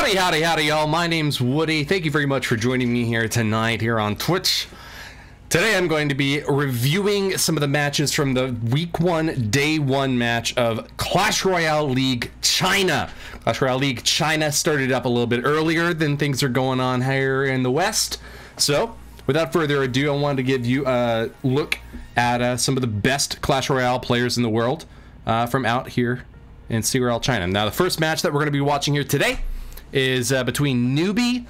Howdy, y'all. My name's Woody. Thank you very much for joining me here tonight here on Twitch. Today I'm going to be reviewing some of the matches from the Week 1, Day 1 match of Clash Royale League China. Clash Royale League China started up a little bit earlier than things are going on here in the West. So, without further ado, I wanted to give you a look at some of the best Clash Royale players in the world from out here in Royale China. Now, the first match that we're going to be watching here today is between Newbee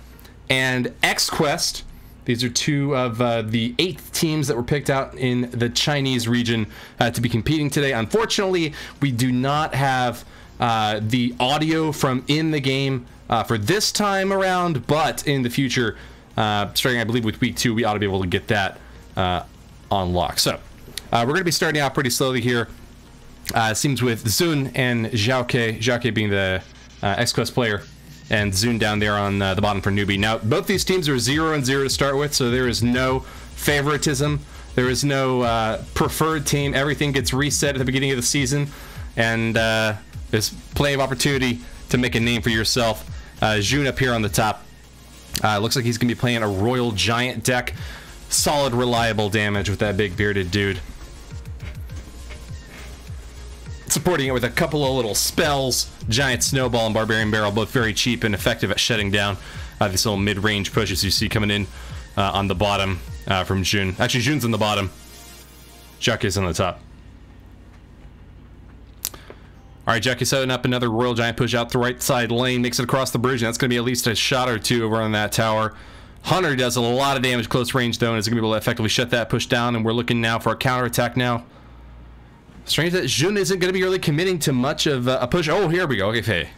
and XQuest. These are two of the 8 teams that were picked out in the Chinese region to be competing today. Unfortunately, we do not have the audio from in the game for this time around, but in the future, starting I believe with Week 2, we ought to be able to get that unlocked. So we're going to be starting out pretty slowly here. It seems with Zun and Zhao being the XQuest player, and Zun down there on the bottom for Newbee. Now, both these teams are 0-0 to start with, so there is no favoritism. There is no preferred team. Everything gets reset at the beginning of the season, and there's plenty of opportunity to make a name for yourself. Zun up here on the top. Looks like he's going to be playing a Royal Giant deck. Solid, reliable damage with that big bearded dude. Supporting it with a couple of little spells. Giant Snowball and Barbarian Barrel, both very cheap and effective at shutting down these little mid-range pushes you see coming in on the bottom from Jun. Actually, Jun's on the bottom. Zhao's on the top. Alright, Zhao's setting up another Royal Giant push out the right side lane, makes it across the bridge, and that's going to be at least a shot or two over on that tower. Hunter does a lot of damage close range, though, and is going to be able to effectively shut that push down, and we're looking now for a counterattack now. Strange that Jun isn't going to be really committing to much of a push. Oh, here we go. Okay.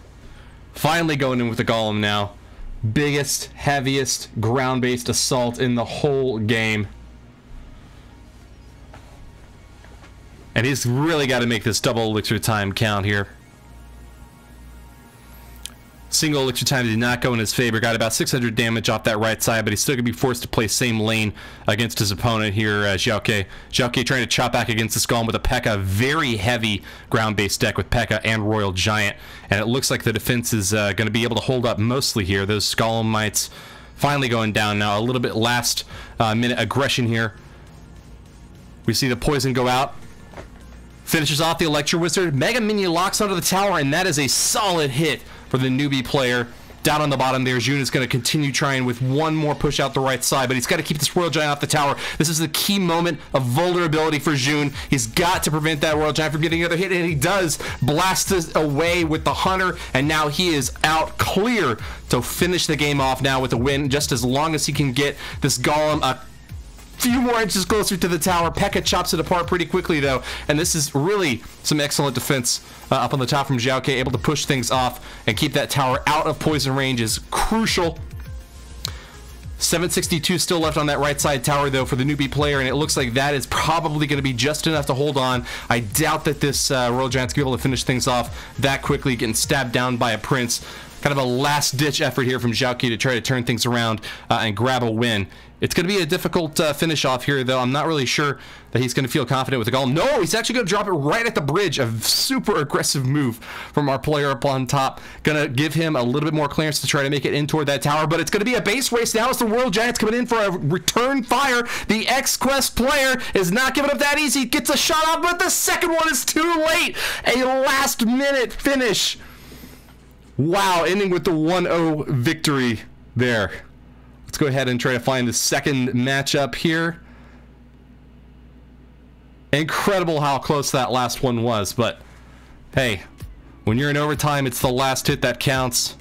Finally going in with the Golem now. Biggest, heaviest, ground-based assault in the whole game. And he's really got to make this double elixir time count here. Single elixir time did not go in his favor. Got about 600 damage off that right side, but he's still going to be forced to play same lane against his opponent here, Zhao. Zhao trying to chop back against this Golem with a P.E.K.K.A. Very heavy ground-based deck with P.E.K.K.A. and Royal Giant. And it looks like the defense is going to be able to hold up mostly here. Those Golemites finally going down now. A little bit last minute aggression here. We see the poison go out. Finishes off the Electro Wizard. Mega Minion locks onto the tower, and that is a solid hit for the Newbee player. Down on the bottom there, Jun is going to continue trying with one more push out the right side, but he's got to keep this Royal Giant off the tower. This is the key moment of vulnerability for Jun. He's got to prevent that Royal Giant from getting another hit, and he does. Blast this away with the Hunter, and now he is out clear to finish the game off now with a win, just as long as he can get this Golem a few more inches closer to the tower. P.E.K.K.A. chops it apart pretty quickly, though, and this is really some excellent defense up on the top from Zhao. Able to push things off and keep that tower out of poison range is crucial. 762 still left on that right side tower, though, for the Newbee player, and it looks like that is probably going to be just enough to hold on. I doubt that this Royal Giant's going to be able to finish things off that quickly, getting stabbed down by a Prince. Kind of a last-ditch effort here from Zhao to try to turn things around and grab a win. It's going to be a difficult finish off here, though. I'm not really sure that he's going to feel confident with the Golem. No, he's actually going to drop it right at the bridge. A super aggressive move from our player up on top. Going to give him a little bit more clearance to try to make it in toward that tower, but it's going to be a base race now as the Royal Giant's coming in for a return fire. The XQuest player is not giving up that easy. Gets a shot off, but the second one is too late. A last-minute finish. Wow, ending with the 1-0 victory there. Let's go ahead and try to find the second matchup here. Incredible how close that last one was, but hey, when you're in overtime, it's the last hit that counts.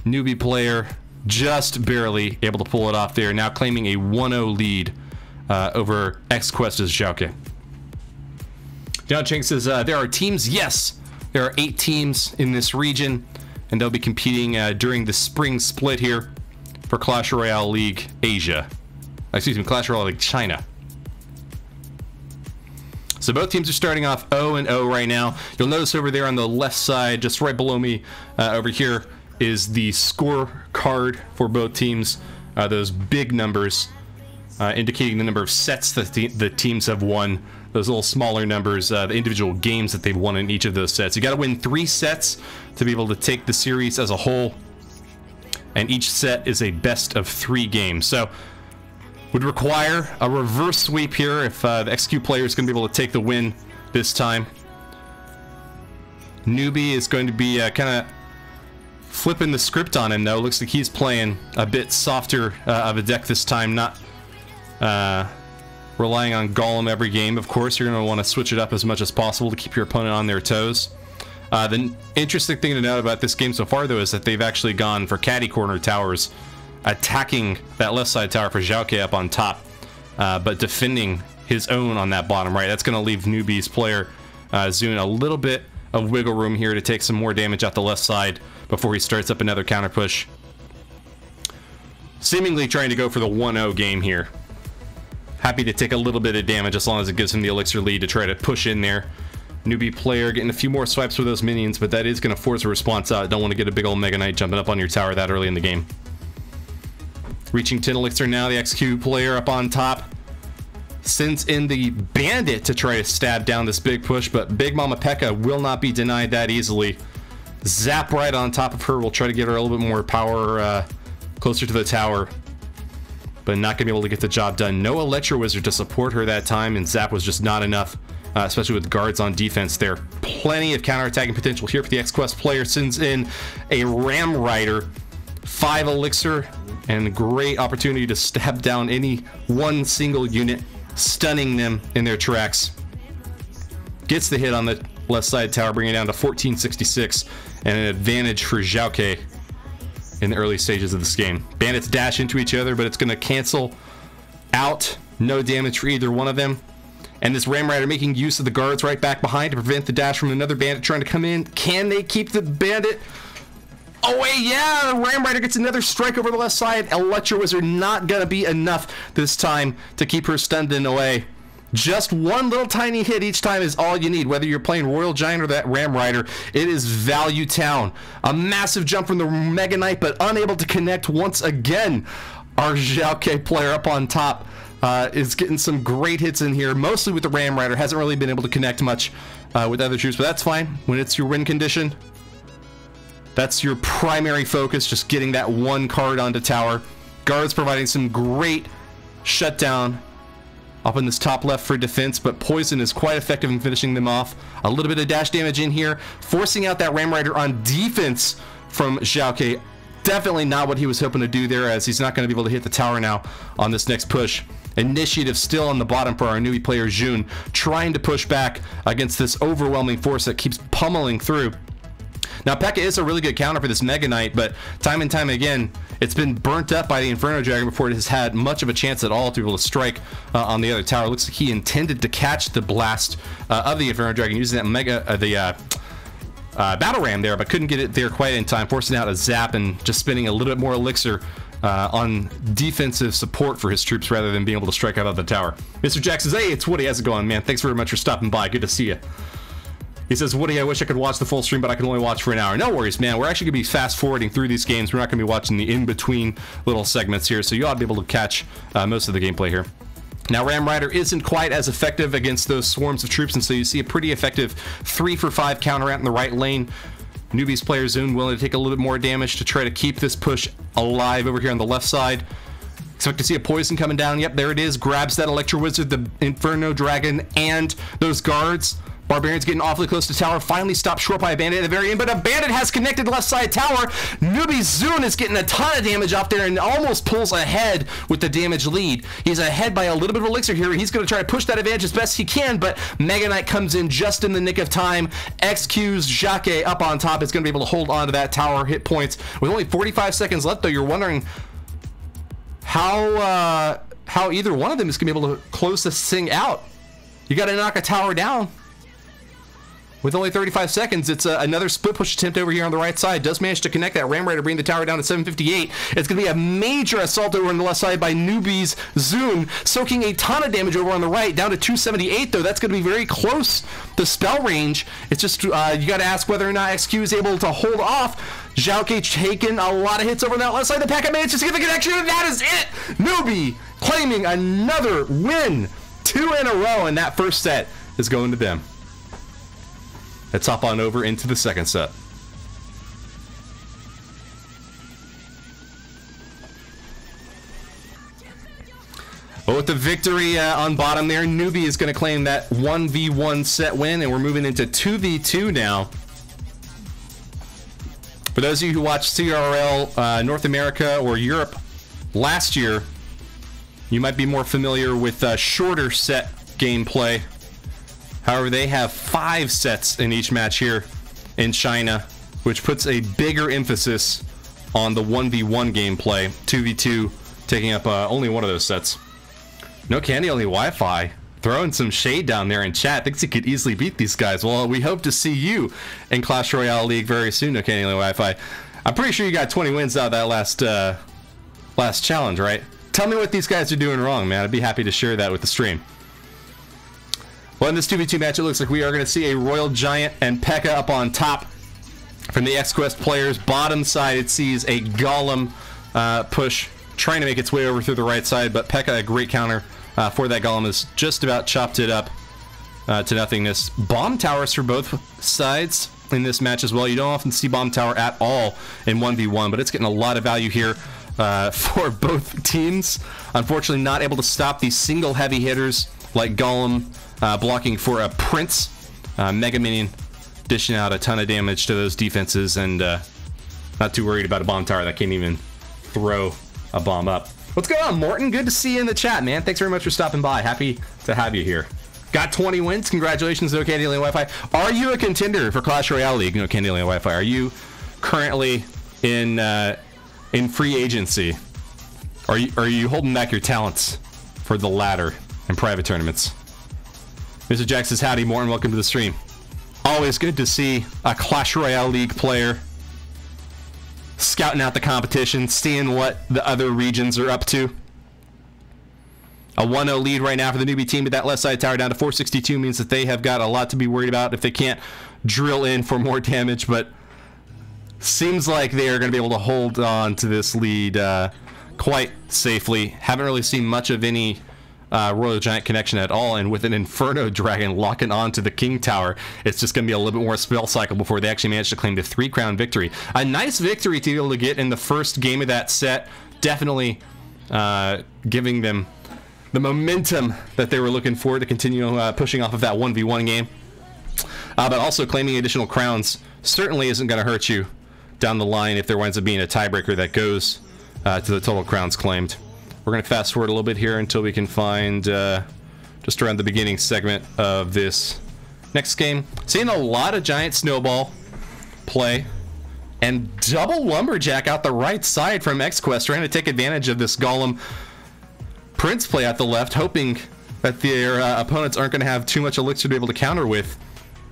Newbee player just barely able to pull it off there, now claiming a 1-0 lead over XQuest's Zhao. John Cheng says, there are teams. Yes, there are 8 teams in this region, and they'll be competing during the spring split here for Clash Royale League Asia. Excuse me, Clash Royale League China. So both teams are starting off 0-0 right now. You'll notice over there on the left side, just right below me over here, is the scorecard for both teams. Those big numbers indicating the number of sets that the teams have won. Those little smaller numbers, the individual games that they've won in each of those sets. You got to win 3 sets to be able to take the series as a whole. and each set is a best of 3 game. So would require a reverse sweep here if the XQ player is going to be able to take the win this time. Newbee is going to be kind of flipping the script on him, though. Looks like he's playing a bit softer of a deck this time, not relying on Golem every game. Of course, you're going to want to switch it up as much as possible to keep your opponent on their toes. The interesting thing to note about this game so far, though, is that they've actually gone for caddy corner towers, attacking that left side tower for Xiaoke up on top, but defending his own on that bottom right. That's going to leave Newbee's player Zune a little bit of wiggle room here to take some more damage out the left side before he starts up another counter push. Seemingly trying to go for the 1-0 game here. Happy to take a little bit of damage as long as it gives him the elixir lead to try to push in there. Newbee player getting a few more swipes with those minions, but that is going to force a response out. Don't want to get a big old Mega Knight jumping up on your tower that early in the game. Reaching 10 elixir now, the XQ player up on top. Sends in the bandit to try to stab down this big push, but Big Mama P.E.K.K.A. will not be denied that easily. Zap right on top of her. We'll try to get her a little bit more power closer to the tower, but not going to be able to get the job done. No Electro Wizard to support her that time, and Zap was just not enough, especially with guards on defense there. Plenty of counterattacking potential here for the X-Quest player. Sends in a Ram Rider, 5 elixir, and a great opportunity to stab down any one single unit, stunning them in their tracks. Gets the hit on the left side tower, bringing it down to 1466, and an advantage for Xiaoke in the early stages of this game. Bandits dash into each other, but it's going to cancel out. No damage for either one of them. And this Ram Rider making use of the guards right back behind to prevent the dash from another bandit trying to come in. Can they keep the bandit away? Yeah, Ram Rider gets another strike over the left side. Electro Wizard not going to be enough this time to keep her stunned and away. Just one little tiny hit each time is all you need, whether you're playing Royal Giant or that Ram Rider. It is value town. A massive jump from the Mega Knight, but unable to connect once again. Our Xiaoke player up on top is getting some great hits in here, mostly with the Ram Rider. Hasn't really been able to connect much with other troops, but that's fine. When it's your win condition, that's your primary focus, just getting that one card onto tower. Guards providing some great shutdown up in this top left for defense, but Poison is quite effective in finishing them off. A little bit of dash damage in here, forcing out that Ram Rider on defense from Xiaoke. Definitely not what he was hoping to do there, as he's not going to be able to hit the tower now on this next push. Initiative still on the bottom for our Newbee player Jun, trying to push back against this overwhelming force that keeps pummeling through. Now, P.E.K.K.A. is a really good counter for this Mega Knight, but time and time again, it's been burnt up by the Inferno Dragon before it has had much of a chance at all to be able to strike on the other tower. Looks like he intended to catch the blast of the Inferno Dragon using that Battle Ram there, but couldn't get it there quite in time, forcing out a zap and just spending a little bit more elixir on defensive support for his troops rather than being able to strike out of the tower. Mr. Jack says, hey, it's Woody. How's it going, man? Thanks very much for stopping by. Good to see you. He says, Woody, I wish I could watch the full stream, but I can only watch for an hour. No worries, man. We're actually going to be fast-forwarding through these games. We're not going to be watching the in-between little segments here, so you ought to be able to catch most of the gameplay here. Now, Ram Rider isn't quite as effective against those swarms of troops, and so you see a pretty effective 3-for-5 counter out in the right lane. Newbee's player Zune willing to take a little bit more damage to try to keep this push alive over here on the left side. Expect to see a Poison coming down. Yep, there it is. Grabs that Electro Wizard, the Inferno Dragon, and those guards. Barbarian's getting awfully close to tower. Finally stopped short by a bandit at the very end, but a bandit has connected left side tower. Newbee Zune is getting a ton of damage off there and almost pulls ahead with the damage lead. He's ahead by a little bit of elixir here. He's going to try to push that advantage as best he can, but Mega Knight comes in just in the nick of time. XQ's Xiaoke up on top is going to be able to hold on to that tower hit points. With only 45 seconds left, though, you're wondering how either one of them is going to be able to close this thing out. You got to knock a tower down. With only 35 seconds, it's another split push attempt over here on the right side. Does manage to connect that Ram Rider, bring the tower down to 758. It's going to be a major assault over on the left side by Newbee's Zune, soaking a ton of damage over on the right, down to 278, though. That's going to be very close to spell range. It's just, you got to ask whether or not XQ is able to hold off. Xiaoke taking a lot of hits over on that left side. The P.E.K.K.A. manages to get the connection, and that is it! Newbee claiming another win. 2 in a row, and that first set is going to them. Let's hop on over into the second set. But with the victory on bottom there, Newbee is going to claim that 1v1 set win, and we're moving into 2v2 now. For those of you who watched CRL North America or Europe last year, you might be more familiar with shorter set gameplay. However, they have 5 sets in each match here in China, which puts a bigger emphasis on the 1v1 gameplay. 2v2 taking up only one of those sets. No candy, only Wi-Fi. Throwing some shade down there in chat. Thinks he could easily beat these guys. Well, we hope to see you in Clash Royale League very soon, No candy, only Wi-Fi. I'm pretty sure you got 20 wins out of that last challenge, right? Tell me what these guys are doing wrong, man. I'd be happy to share that with the stream. Well, in this 2v2 match, it looks like we are going to see a Royal Giant and P.E.K.K.A up on top from the X-Quest players. Bottom side, it sees a Golem push trying to make its way over through the right side, but P.E.K.K.A, a great counter for that Golem, has just about chopped it up to nothingness. Bomb towers for both sides in this match as well. You don't often see bomb tower at all in 1v1, but it's getting a lot of value here for both teams. Unfortunately, not able to stop these single heavy hitters like Golem blocking for a Prince. Mega Minion dishing out a ton of damage to those defenses, and not too worried about a bomb tower that can't even throw a bomb up. What's going on, Morton? Good to see you in the chat, man. Thanks very much for stopping by. Happy to have you here. Got 20 wins. Congratulations, No Candy Only Wi-Fi. Are you a contender for Clash Royale League, No Candy Only Wi-Fi? Are you currently in free agency? Are you holding back your talents for the ladder and private tournaments? Mr. Jack says, howdy, Morton. Welcome to the stream. Always good to see a Clash Royale League player scouting out the competition, seeing what the other regions are up to. A 1-0 lead right now for the Newbee team, but that left side tower down to 462 means that they have got a lot to be worried about if they can't drill in for more damage, but seems like they are going to be able to hold on to this lead quite safely. Haven't really seen much of any Royal Giant connection at all, and with an Inferno Dragon locking onto the King Tower, it's just going to be a little bit more spell cycle before they actually manage to claim the 3-crown victory. A nice victory to be able to get in the first game of that set. Definitely giving them the momentum that they were looking for to continue pushing off of that 1v1 game. But also claiming additional crowns certainly isn't going to hurt you down the line if there winds up being a tiebreaker that goes to the total crowns claimed. We're going to fast forward a little bit here until we can find just around the beginning segment of this next game. Seeing a lot of Giant Snowball play and double Lumberjack out the right side from X-Quest, trying to take advantage of this Golem Prince play at the left, hoping that their opponents aren't going to have too much elixir to be able to counter with.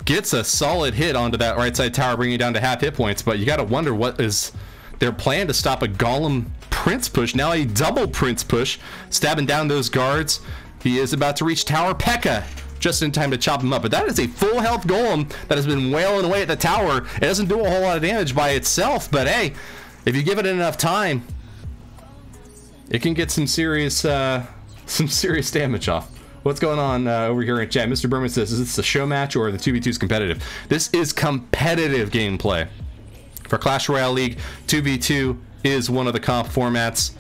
Gets a solid hit onto that right side tower, bringing it down to half hit points, but you got to wonder what is their plan to stop a Golem Prince push. Now a double Prince push, stabbing down those guards. He is about to reach tower. P.E.K.K.A just in time to chop him up, but that is a full health Golem that has been wailing away at the tower. It doesn't do a whole lot of damage by itself, but hey, if you give it enough time, it can get some serious damage off. What's going on over here in chat? Mr. Berman says, is this a show match or the 2v2 is competitive? This is competitive gameplay. For Clash Royale League, 2v2 is one of the comp formats.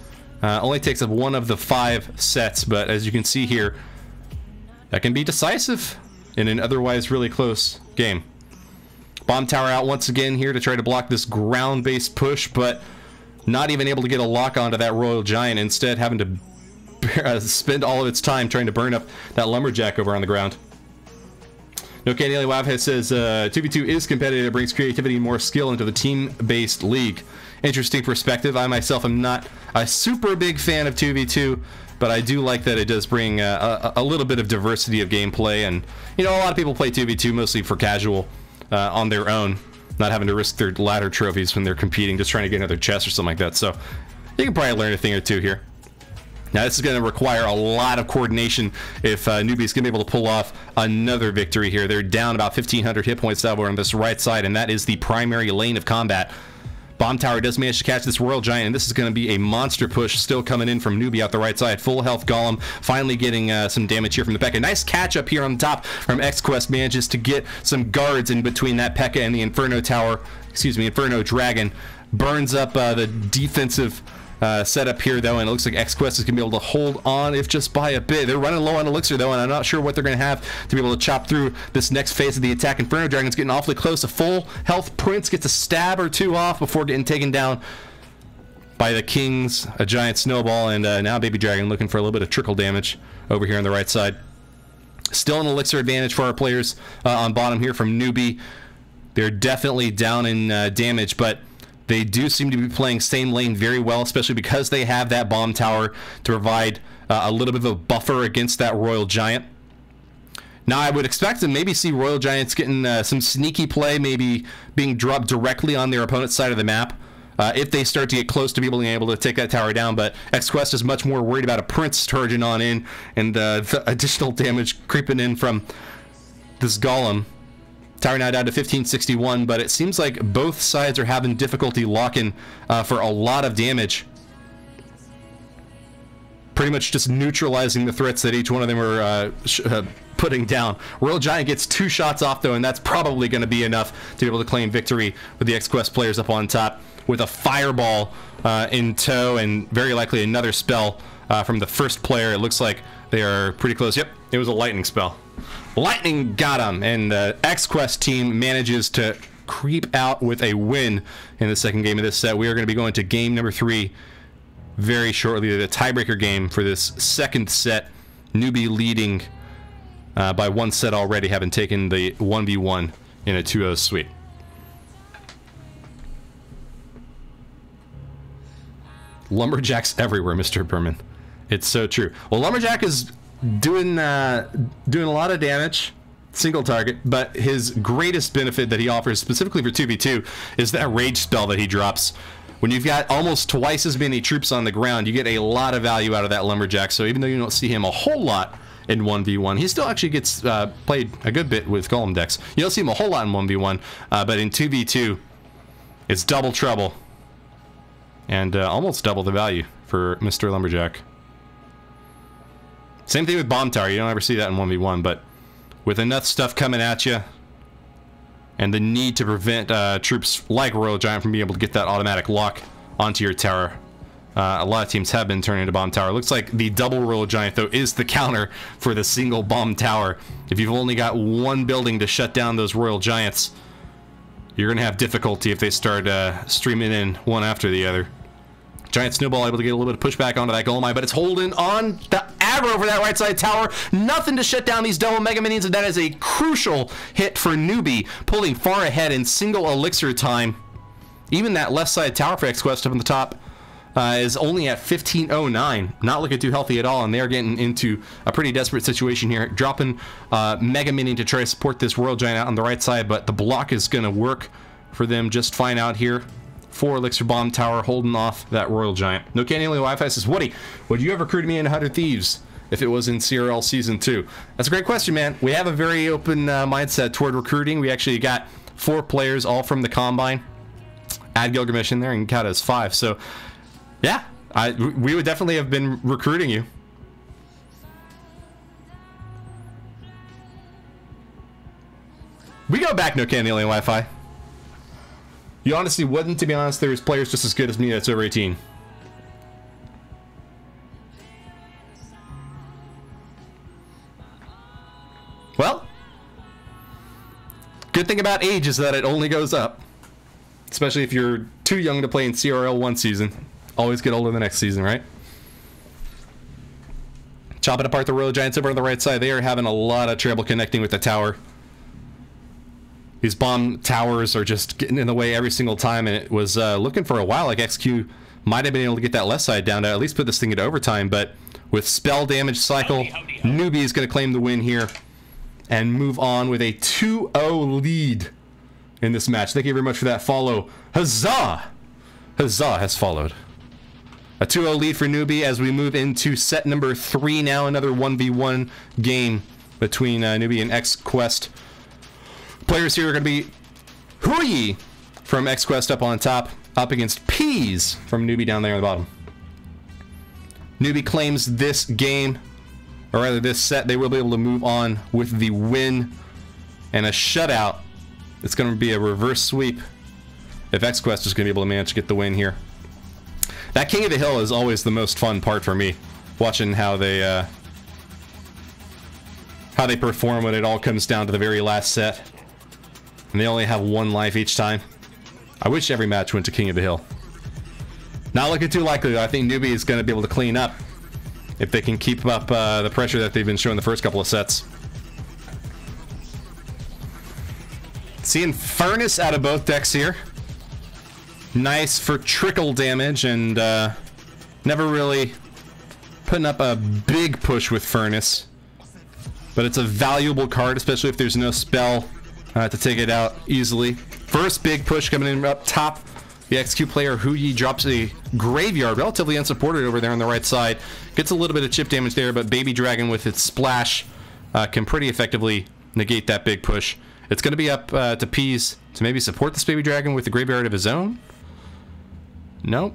Only takes up one of the 5 sets, but as you can see here, that can be decisive in an otherwise really close game. Bomb tower out once again here to try to block this ground-based push, but not even able to get a lock onto that Royal Giant, instead having to spend all of its time trying to burn up that Lumberjack over on the ground. No Candy Only Wi-Fi says 2v2 is competitive. It brings creativity and more skill into the team-based league. Interesting perspective. I myself am not a super big fan of 2v2, but I do like that it does bring a little bit of diversity of gameplay. And you know, a lot of people play 2v2 mostly for casual on their own, not having to risk their ladder trophies when they're competing, just trying to get another chest or something like that. So you can probably learn a thing or two here. Now this is going to require a lot of coordination if Newbee's going to be able to pull off another victory here. They're down about 1,500 hit points over on this right side, and that is the primary lane of combat. Bomb tower does manage to catch this Royal Giant, and this is going to be a monster push still coming in from Newbee out the right side. Full health Golem finally getting some damage here from the P.E.K.K.A. Nice catch up here on the top from X-Quest, manages to get some guards in between that P.E.K.K.A. and the Inferno Tower, excuse me, Inferno Dragon. Burns up the defensive setup here, though, and it looks like XQuest is going to be able to hold on, if just by a bit. They're running low on elixir, though, and I'm not sure what they're going to have to be able to chop through this next phase of the attack. Inferno Dragon's getting awfully close. A full health Prince gets a stab or two off before getting taken down by the Kings, a giant snowball, and now Baby Dragon looking for a little bit of trickle damage over here on the right side. Still an elixir advantage for our players on bottom here from Newbee. They're definitely down in damage, but they do seem to be playing same lane very well, especially because they have that bomb tower to provide a little bit of a buffer against that Royal Giant. Now, I would expect to maybe see Royal Giants getting some sneaky play, maybe being dropped directly on their opponent's side of the map if they start to get close to being able to take that tower down. But XQuest is much more worried about a Prince charging on in and the additional damage creeping in from this Golem. Tower now down to 1561, but it seems like both sides are having difficulty locking for a lot of damage. Pretty much just neutralizing the threats that each one of them are putting down. Royal Giant gets 2 shots off, though, and that's probably going to be enough to be able to claim victory with the XQuest players up on top with a fireball in tow and very likely another spell from the first player. It looks like they are pretty close. Yep, it was a lightning spell. Lightning got him, and the XQuest team manages to creep out with a win in the second game of this set. We are going to be going to game number 3 very shortly, the tiebreaker game for this second set. Newbee leading by 1 set already, having taken the 1v1 in a 2-0 sweep. Lumberjacks everywhere, Mr. Berman. It's so true. Well, Lumberjack is doing a lot of damage, single target, but his greatest benefit that he offers specifically for 2v2 is that rage spell that he drops. When you've got almost twice as many troops on the ground, you get a lot of value out of that Lumberjack. So even though you don't see him a whole lot in 1v1, he still actually gets played a good bit with Golem decks. You don't see him a whole lot in 1v1, but in 2v2 it's double trouble and almost double the value for Mr. Lumberjack. Same thing with Bomb Tower. You don't ever see that in 1v1, but with enough stuff coming at you and the need to prevent troops like Royal Giant from being able to get that automatic lock onto your tower, a lot of teams have been turning to Bomb Tower. Looks like the double Royal Giant, though, is the counter for the single Bomb Tower. If you've only got one building to shut down those Royal Giants, you're going to have difficulty if they start streaming in one after the other. Giant Snowball able to get a little bit of pushback onto that Golem Eye, but it's holding on the aggro over that right side tower. Nothing to shut down these double Mega Minions, and that is a crucial hit for Newbee, pulling far ahead in single elixir time. Even that left side tower for XQuest up on the top is only at 1509. Not looking too healthy at all, and they're getting into a pretty desperate situation here. Dropping Mega Minion to try to support this Royal Giant out on the right side, but the block is going to work for them just fine out here. 4 Elixir Bomb Tower holding off that Royal Giant. No Candy Only Wi-Fi says, Woody, would you have recruited me in 100 Thieves if it was in CRL Season 2? That's a great question, man. We have a very open mindset toward recruiting. We actually got 4 players, all from the Combine. Add Gilgamesh in there and count as 5. So, yeah, we would definitely have been recruiting you. We go back, No Candy Only Wi-Fi. You honestly wouldn't, to be honest. There's players just as good as me that's over 18. Well, good thing about age is that it only goes up. Especially if you're too young to play in CRL one season. Always get older the next season, right? Chopping apart the Royal Giants over on the right side. They are having a lot of trouble connecting with the tower. These bomb towers are just getting in the way every single time, and it was looking for a while like XQ might have been able to get that left side down to at least put this thing into overtime, but with spell damage cycle, Newbee is going to claim the win here and move on with a 2-0 lead in this match. Thank you very much for that follow. Huzzah! Huzzah has followed. A 2-0 lead for Newbee as we move into set number 3 now, another 1v1 game between Newbee and XQuest. Players here are going to be Huyi from XQuest up on top, up against Peas from Newbee down there on the bottom. Newbee claims this game, or rather this set. They will be able to move on with the win and a shutout. It's going to be a reverse sweep if XQuest is going to be able to manage to get the win here. That King of the Hill is always the most fun part for me, watching how they perform when it all comes down to the very last set. And they only have one life each time. I wish every match went to King of the Hill. Not looking too likely, though. I think Newbee is going to be able to clean up if they can keep up the pressure that they've been showing the first couple of sets. Seeing Furnace out of both decks here. Nice for trickle damage, and never really putting up a big push with Furnace. But it's a valuable card, especially if there's no spell to take it out easily. First big push coming in up top. The XQ player Huyi drops a Graveyard, relatively unsupported over there on the right side. Gets a little bit of chip damage there, but Baby Dragon with its splash can pretty effectively negate that big push. It's going to be up to Peas to maybe support this Baby Dragon with the Graveyard of his own. Nope.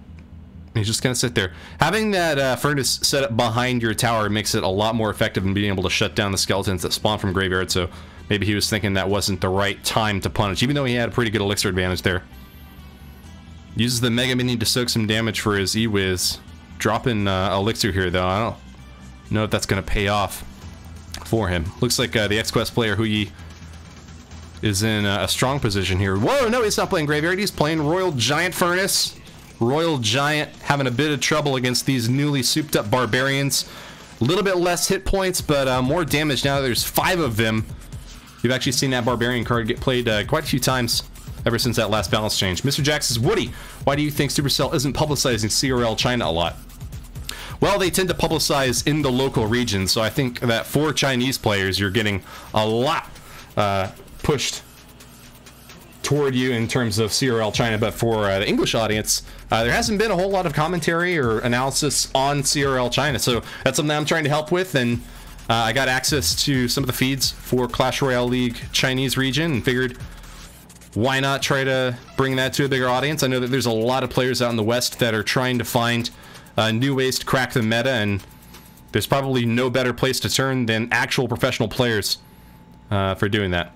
He's just going to sit there. Having that Furnace set up behind your tower makes it a lot more effective in being able to shut down the skeletons that spawn from Graveyard, so maybe he was thinking that wasn't the right time to punish, even though he had a pretty good elixir advantage there. Uses the Mega Mini to soak some damage for his E-Wiz. Dropping elixir here, though. I don't know if that's going to pay off for him. Looks like the X-Quest player Huyi is in a strong position here. Whoa, no, he's not playing Graveyard. He's playing Royal Giant Furnace. Royal Giant having a bit of trouble against these newly souped up Barbarians. A little bit less hit points, but more damage now that there's 5 of them. You've actually seen that Barbarian card get played quite a few times ever since that last balance change. Mr. Jax says, Woody, why do you think Supercell isn't publicizing CRL China a lot? Well, they tend to publicize in the local region, so I think that for Chinese players, you're getting a lot pushed toward you in terms of CRL China, but for the English audience, there hasn't been a whole lot of commentary or analysis on CRL China, so that's something I'm trying to help with, and I got access to some of the feeds for Clash Royale League Chinese region and figured why not try to bring that to a bigger audience. I know that there's a lot of players out in the West that are trying to find new ways to crack the meta, and there's probably no better place to turn than actual professional players for doing that.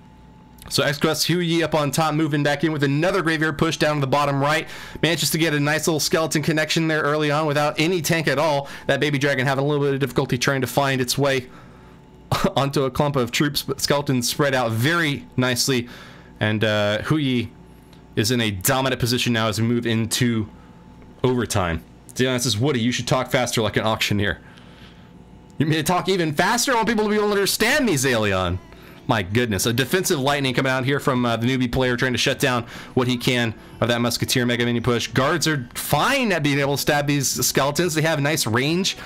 So X-Quest Huyi up on top, moving back in with another Graveyard push down to the bottom right. Manages to get a nice little skeleton connection there early on without any tank at all. That Baby Dragon having a little bit of difficulty trying to find its way onto a clump of troops, but skeletons spread out very nicely. And Huyi is in a dominant position now as we move into overtime. Dion says, Woody, you should talk faster like an auctioneer. You mean to talk even faster? I want people to be able to understand me, Zalion. My goodness, a defensive lightning coming out here from the Newbee player trying to shut down what he can of that Musketeer Mega Mini push. Guards are fine at being able to stab these skeletons. They have nice range,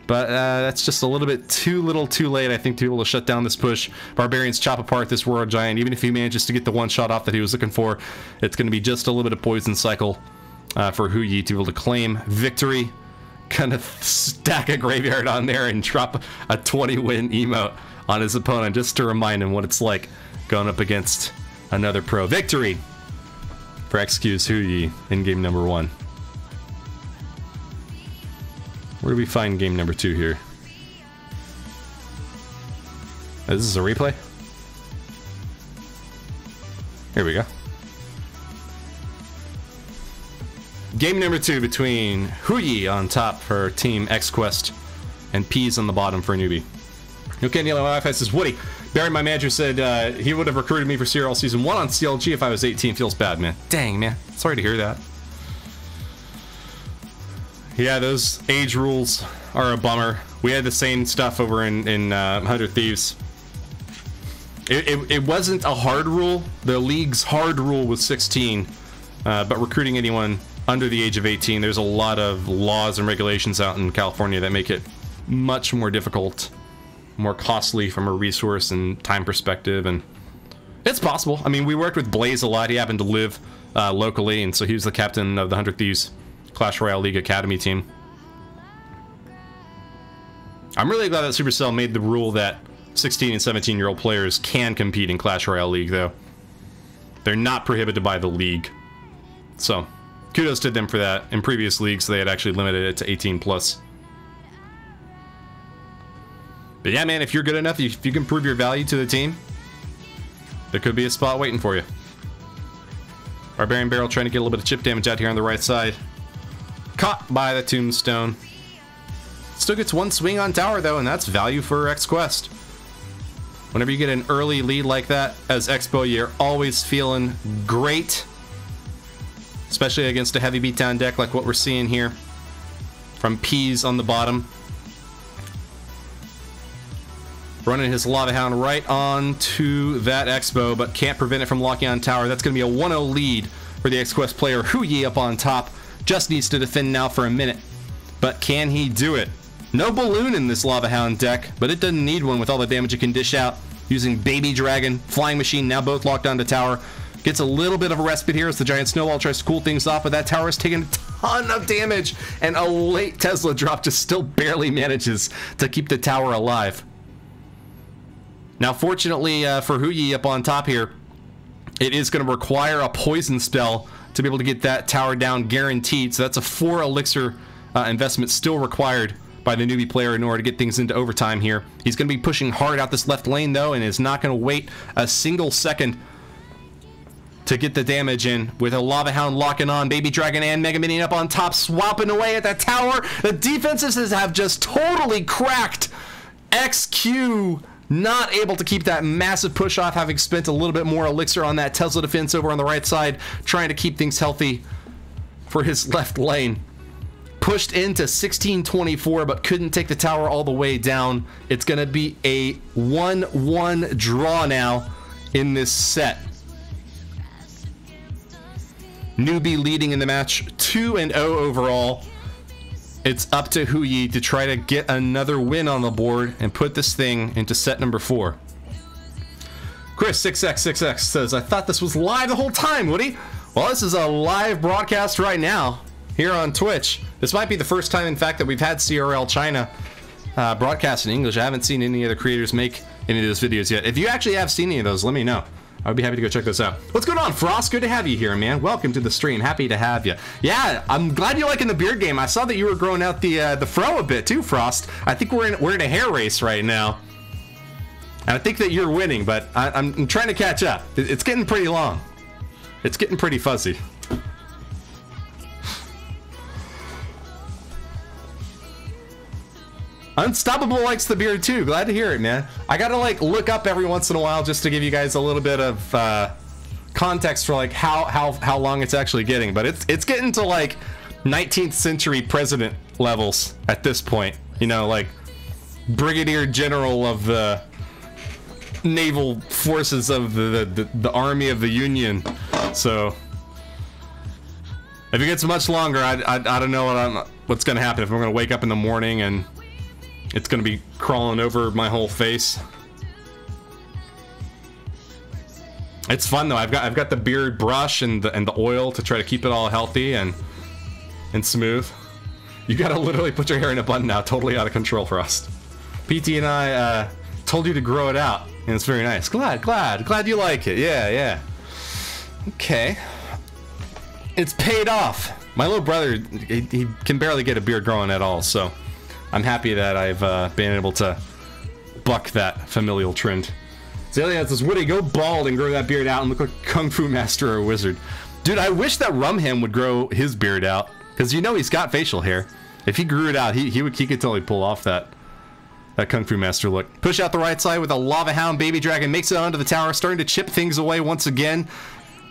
but that's just a little bit too little too late, I think, to be able to shut down this push. Barbarians chop apart this Royal Giant. Even if he manages to get the one shot off that he was looking for, it's going to be just a little bit of poison cycle for Huyi to be able to claim victory. Kind of stack a Graveyard on there and drop a 20-win emote on his opponent just to remind him what it's like going up against another pro. Victory for XQ's Huyi in game number 1. Where do we find game number 2 here? Oh, this is a replay? Here we go. Game number 2 between Huyi on top for Team X-Quest and Peas on the bottom for Newbee. Okay, Neil, my Wi-Fi says, Woody, Barry, my manager, said he would have recruited me for CRL Season 1 on CLG if I was 18. Feels bad, man. Dang, man. Sorry to hear that. Yeah, those age rules are a bummer. We had the same stuff over in 100 Thieves. It wasn't a hard rule. The league's hard rule was 16, but recruiting anyone under the age of 18, there's a lot of laws and regulations out in California that make it much more difficult, more costly from a resource and time perspective, and it's possible. I mean, we worked with Blaze a lot. He happened to live locally, and so he was the captain of the 100 Thieves Clash Royale League Academy team. I'm really glad that Supercell made the rule that 16 and 17-year-old players can compete in Clash Royale League, though. They're not prohibited by the league. So, kudos to them for that. In previous leagues, they had actually limited it to 18 plus. But yeah, man, if you're good enough, if you can prove your value to the team, there could be a spot waiting for you. Barbarian Barrel trying to get a little bit of chip damage out here on the right side. Caught by the tombstone. Still gets one swing on tower though, and that's value for X-Quest. Whenever you get an early lead like that as Expo, you're always feeling great. Especially against a heavy beatdown deck like what we're seeing here from Peas on the bottom. Running his Lava Hound right onto that Expo, but can't prevent it from locking on tower. That's going to be a 1-0 lead for the X-Quest player. Huyi up on top. Just needs to defend now for a minute. But can he do it? No balloon in this Lava Hound deck, but it doesn't need one with all the damage it can dish out. Using Baby Dragon, Flying Machine, now both locked onto tower. Gets a little bit of a respite here as the Giant Snowball tries to cool things off, but that tower is taking a ton of damage, and a late Tesla drop just still barely manages to keep the tower alive. Now, fortunately for Huyi up on top here, it is going to require a poison spell to be able to get that tower down guaranteed. So that's a 4 elixir investment still required by the Newbee player in order to get things into overtime here. He's going to be pushing hard out this left lane though, and is not going to wait a single second to get the damage in with a Lava Hound locking on. Baby Dragon and Mega Minion up on top, swapping away at that tower. The defenses have just totally cracked. XQ not able to keep that massive push off, having spent a little bit more elixir on that Tesla defense over on the right side, trying to keep things healthy for his left lane. Pushed into 1624, but couldn't take the tower all the way down. It's going to be a 1-1 draw now in this set. Newbee leading in the match, 2-0 overall. It's up to Huyi to try to get another win on the board and put this thing into set number 4. Chris 6x6x says, I thought this was live the whole time, Woody. Well, this is a live broadcast right now here on Twitch. This might be the first time, in fact, that we've had CRL China broadcast in English. I haven't seen any other creators make any of those videos yet. If you actually have seen any of those, let me know. I would be happy to go check those out. What's going on, Frost? Good to have you here, man. Welcome to the stream. Happy to have you. Yeah, I'm glad you're liking the beard game. I saw that you were growing out the fro a bit too, Frost. I think we're in a hair race right now, and I think that you're winning, but I'm trying to catch up. It's getting pretty long. It's getting pretty fuzzy. Unstoppable likes the beard too. Glad to hear it, man. I gotta like look up every once in a while just to give you guys a little bit of context for like how long it's actually getting. But it's getting to like 19th century president levels at this point. You know, like brigadier general of the naval forces of the army of the Union. So if it gets much longer, I don't know what's gonna happen. If I'm gonna wake up in the morning and it's gonna be crawling over my whole face. It's fun though. I've got the beard brush and the oil to try to keep it all healthy and smooth. You gotta literally put your hair in a bun now. Totally out of control, Frost. PT and I told you to grow it out, and it's very nice. Glad you like it. Yeah. Okay. It's paid off. My little brother, he can barely get a beard growing at all, so I'm happy that I've been able to buck that familial trend. Zalia says, Woody, go bald and grow that beard out and look like a Kung Fu master or a wizard. Dude, I wish that Rumham would grow his beard out, because you know he's got facial hair. If he grew it out, he could totally pull off that Kung Fu master look. Push out the right side with a Lava Hound. Baby Dragon makes it onto the tower, starting to chip things away once again.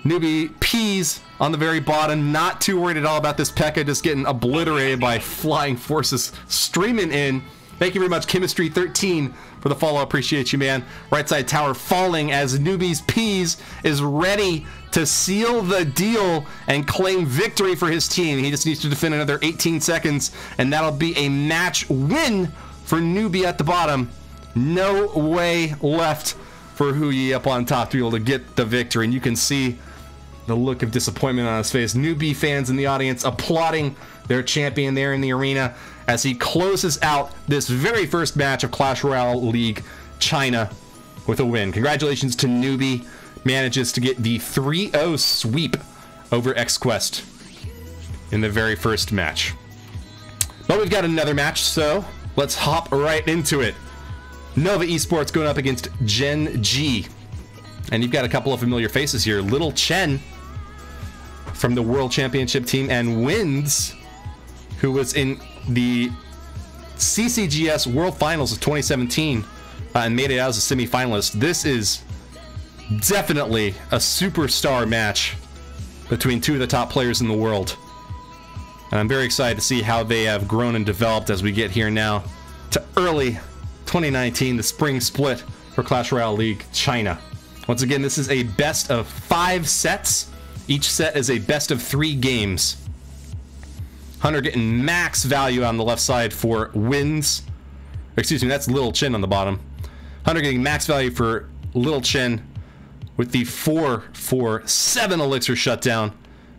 Newbee Peas on the very bottom, not too worried at all about this P.E.K.K.A. just getting obliterated by flying forces streaming in. Thank you very much, Chemistry13, for the follow. Appreciate you, man. Right side tower falling as Newbee's Peas is ready to seal the deal and claim victory for his team. He just needs to defend another 18 seconds, and that'll be a match win for Newbee at the bottom. No way left for Huyi up on top to be able to get the victory, and you can see the look of disappointment on his face. Newbee fans in the audience applauding their champion there in the arena as he closes out this very first match of Clash Royale League China with a win. Congratulations to Newbee. Manages to get the 3-0 sweep over X-Quest in the very first match. But we've got another match, so let's hop right into it. Nova Esports going up against Gen.G. And you've got a couple of familiar faces here. Little Chen from the World Championship team and Wins who was in the CCGS World Finals of 2017 and made it out as a semifinalist. This is definitely a superstar match between two of the top players in the world. And I'm very excited to see how they have grown and developed as we get here now to early 2019, the spring split for Clash Royale League China. Once again, this is a best of 5 sets. Each set is a best of 3 games. Hunter getting max value on the left side for wins. Excuse me, that's Little Chin on the bottom. Hunter getting max value for Little Chin with the 4/4/7 elixir shutdown.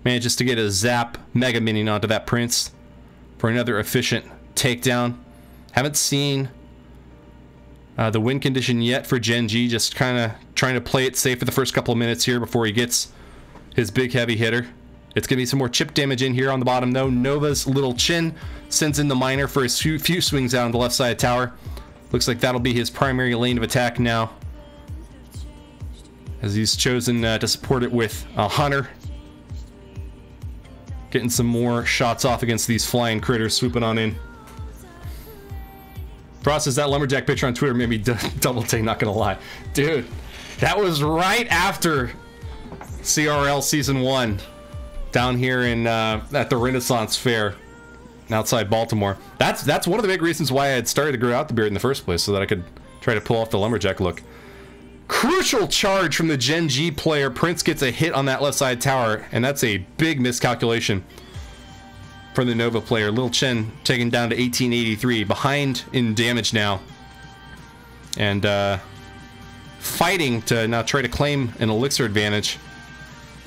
Manages to get a zap mega minion onto that prince for another efficient takedown. Haven't seen the win condition yet for Gen.G, just kind of trying to play it safe for the first couple of minutes here before he gets his big heavy hitter. It's going to be some more chip damage in here on the bottom though. Nova's Little Chin sends in the miner for his few swings out on the left side tower. Looks like that'll be his primary lane of attack now, as he's chosen to support it with a Hunter. Getting some more shots off against these flying critters swooping on in. Frost says that lumberjack picture on Twitter made me double take, not gonna lie. Dude, that was right after CRL Season 1 down here in at the Renaissance Fair outside Baltimore. That's one of the big reasons why I had started to grow out the beard in the first place, so that I could try to pull off the lumberjack look. Crucial charge from the Gen.G player. Prince gets a hit on that left side tower, and that's a big miscalculation from the Nova player. Little Chen taken down to 1883, behind in damage now, and fighting to now try to claim an elixir advantage.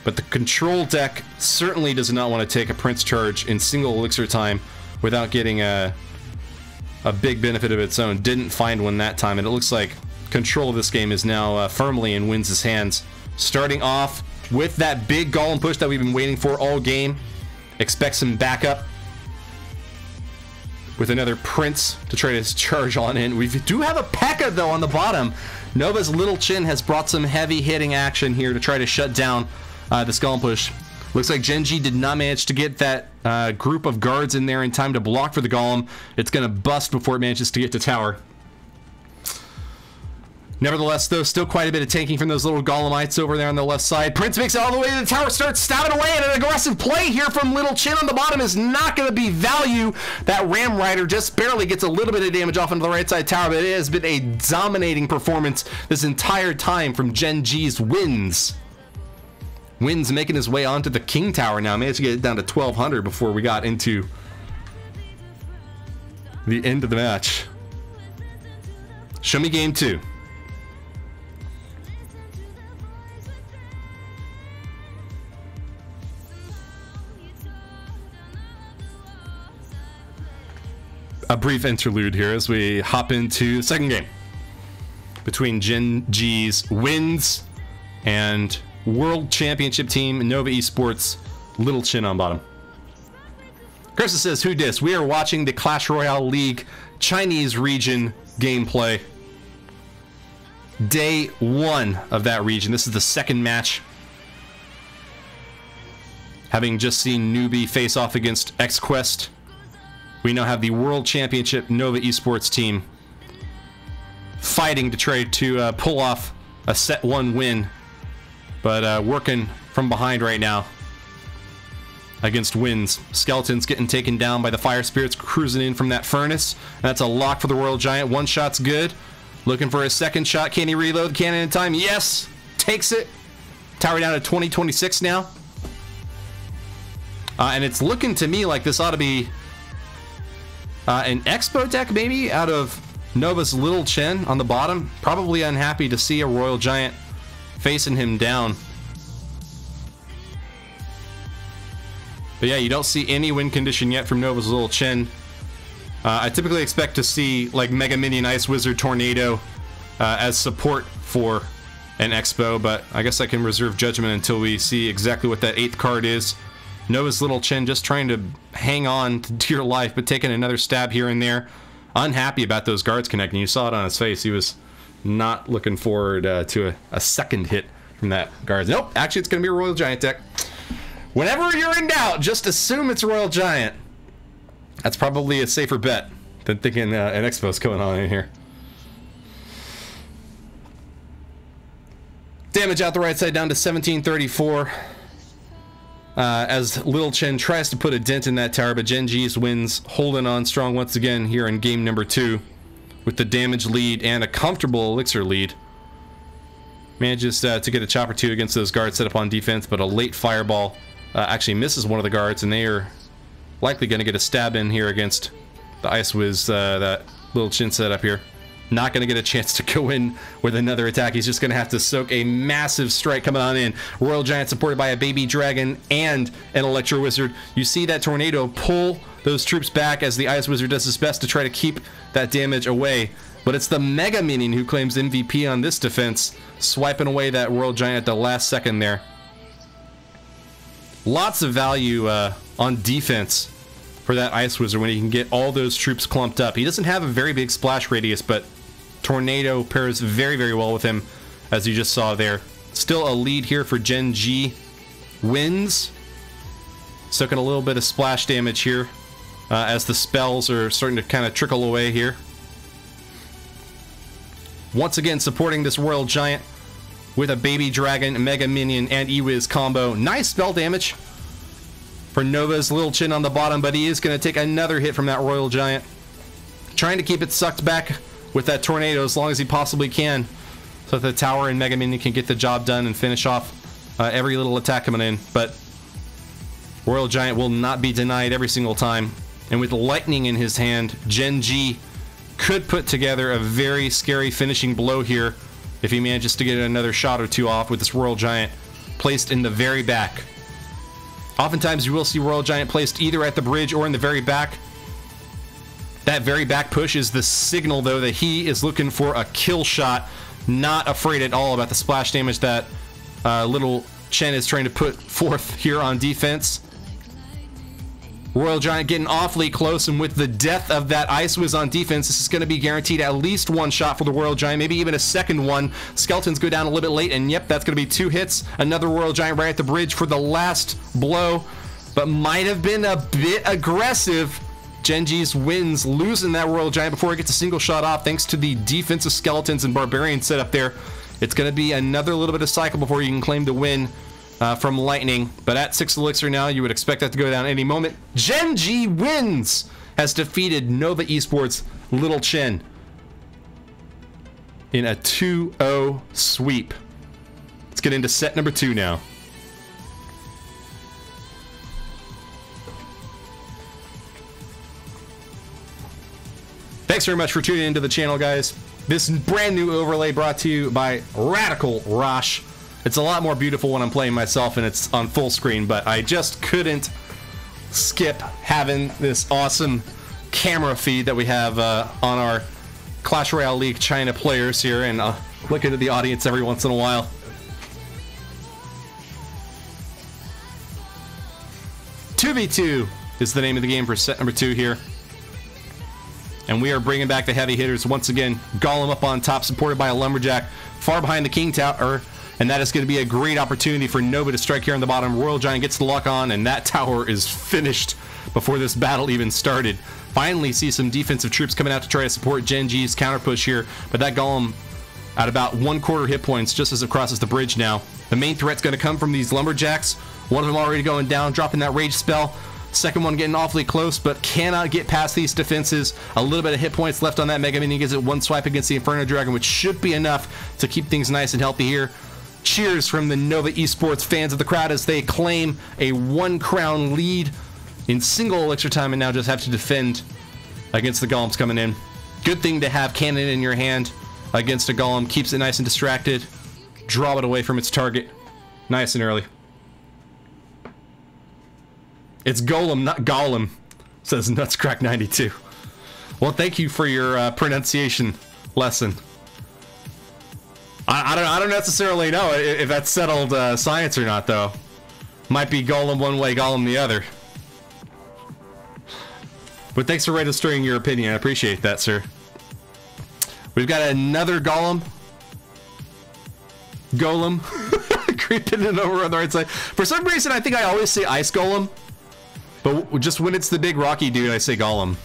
But the control deck certainly does not want to take a Prince charge in single elixir time without getting a big benefit of its own. Didn't find one that time, and it looks like control of this game is now firmly in Wins' hands. Starting off with that big golem push that we've been waiting for all game. Expect some backup with another Prince to try to charge on in. We do have a P.E.K.K.A though on the bottom. Nova's Little Chin has brought some heavy hitting action here to try to shut down this golem push. Looks like Gen.G did not manage to get that group of guards in there in time to block for the golem. It's going to bust before it manages to get to tower. Nevertheless, though, still quite a bit of tanking from those little golemites over there on the left side. Prince makes it all the way to the tower, starts stabbing away, and an aggressive play here from Little Chin on the bottom is not going to be value. That Ram Rider just barely gets a little bit of damage off into the right side tower, but it has been a dominating performance this entire time from Gen.G's Wins. Wins making his way onto the King Tower now. Managed to get it down to 1200 before we got into the end of the match. Show me game 2. A brief interlude here as we hop into the second game between Gen.G's Wins and World Championship team Nova Esports Little Chin on bottom. Chris says, who dis? We are watching the Clash Royale League Chinese region gameplay. Day 1 of that region. This is the second match. Having just seen Newbee face off against XQuest, we now have the World Championship Nova Esports team fighting to try to pull off a set 1 win, but working from behind right now against Wins. Skeletons getting taken down by the Fire Spirits, cruising in from that furnace. That's a lock for the Royal Giant. One shot's good. Looking for a second shot. Can he reload the cannon in time? Yes! Takes it. Tower down to 2026 now. And it's looking to me like this ought to be an Expo deck maybe out of Nova's Little Chin on the bottom. Probably unhappy to see a Royal Giant facing him down. But yeah, you don't see any win condition yet from Nova's Little Chin. I typically expect to see like Mega Minion Ice Wizard Tornado as support for an Expo, but I guess I can reserve judgment until we see exactly what that 8th card is. Nova's Little Chin just trying to hang on to dear life, but taking another stab here and there. Unhappy about those guards connecting. You saw it on his face. He was not looking forward to a second hit from that guards. Nope, actually it's going to be a Royal Giant deck. Whenever you're in doubt, just assume it's a Royal Giant. That's probably a safer bet than thinking an expo's going on in here. Damage out the right side down to 1734. As Little Chen tries to put a dent in that tower, but Gen.G's wins, holding on strong once again here in game number 2 with the damage lead and a comfortable elixir lead. Manages to get a chopper 2 against those guards set up on defense, but a late fireball actually misses one of the guards, and they are likely going to get a stab in here against the Ice Wiz that Little Chen set up here. Not going to get a chance to go in with another attack. He's just going to have to soak a massive strike coming on in. Royal Giant supported by a baby dragon and an Electro Wizard. You see that tornado pull those troops back as the Ice Wizard does his best to try to keep that damage away. But it's the Mega Minion who claims MVP on this defense, swiping away that Royal Giant at the last second there. Lots of value on defense for that Ice Wizard when he can get all those troops clumped up. He doesn't have a very big splash radius, but Tornado pairs very, very well with him, as you just saw there. Still a lead here for Gen.G. Wins. Soaking a little bit of splash damage here as the spells are starting to kind of trickle away here. Once again, supporting this Royal Giant with a Baby Dragon, Mega Minion, and E-Wiz combo. Nice spell damage for Nova's Little Chin on the bottom, but he is going to take another hit from that Royal Giant. Trying to keep it sucked back with that tornado as long as he possibly can, so that the tower and Mega Minion can get the job done and finish off every little attack coming in. But Royal Giant will not be denied every single time. And with lightning in his hand, Gen.G could put together a very scary finishing blow here if he manages to get another shot or two off with this Royal Giant placed in the very back. Oftentimes you will see Royal Giant placed either at the bridge or in the very back. That very back push is the signal, though, that he is looking for a kill shot. Not afraid at all about the splash damage that Little Chen is trying to put forth here on defense. Royal Giant getting awfully close, and with the death of that Ice Wiz on defense, this is going to be guaranteed at least one shot for the Royal Giant, maybe even a second one. Skeletons go down a little bit late, and yep, that's going to be 2 hits. Another Royal Giant right at the bridge for the last blow, but might have been a bit aggressive. Gen.G's wins, losing that Royal Giant before he gets a single shot off thanks to the defensive Skeletons and Barbarian setup there. It's going to be another little bit of cycle before you can claim the win from Lightning. But at 6 elixir now, you would expect that to go down any moment. Gen.G wins! Has defeated Nova Esports' Little Chen in a 2-0 sweep. Let's get into set number 2 now. Thanks very much for tuning into the channel, guys. This brand new overlay brought to you by Radical Rosh. It's a lot more beautiful when I'm playing myself and it's on full screen, but I just couldn't skip having this awesome camera feed that we have on our Clash Royale League China players here, and look into the audience every once in a while. "2v2" is the name of the game for set number 2 here. And we are bringing back the heavy hitters once again. Golem up on top, supported by a Lumberjack, far behind the King Tower, and that is going to be a great opportunity for Nova to strike here on the bottom. Royal Giant gets the lock on, and that tower is finished before this battle even started. Finally see some defensive troops coming out to try to support Gen.G's counter push here, but that Golem at about 1/4 hit points just as it crosses the bridge now. The main threat's going to come from these Lumberjacks. One of them already going down, dropping that rage spell. Second one getting awfully close, but cannot get past these defenses. A little bit of hit points left on that Mega Minion. Gets it one swipe against the Inferno Dragon, which should be enough to keep things nice and healthy here. Cheers from the Nova Esports fans of the crowd as they claim a 1 crown lead in single elixir time and now just have to defend against the Golems coming in. Good thing to have cannon in your hand against a Golem. Keeps it nice and distracted. Draw it away from its target nice and early. It's Golem, not Gollum, says Nutscrack92. Well, thank you for your pronunciation lesson. I don't necessarily know if that's settled science or not, though. Might be Golem one way, Gollum the other. But thanks for registering your opinion. I appreciate that, sir. We've got another Golem. Creeping in over on the right side. For some reason, I think I always say Ice Golem. But just when it's the big rocky dude, I say Golem.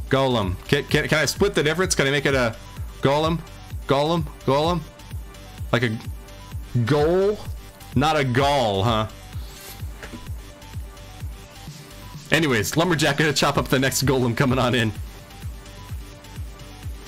Golem. Can I split the difference? Can I make it a Golem? Golem? Golem? Like a goal? Not a gall, huh? Anyways, Lumberjack gonna chop up the next Golem coming on in.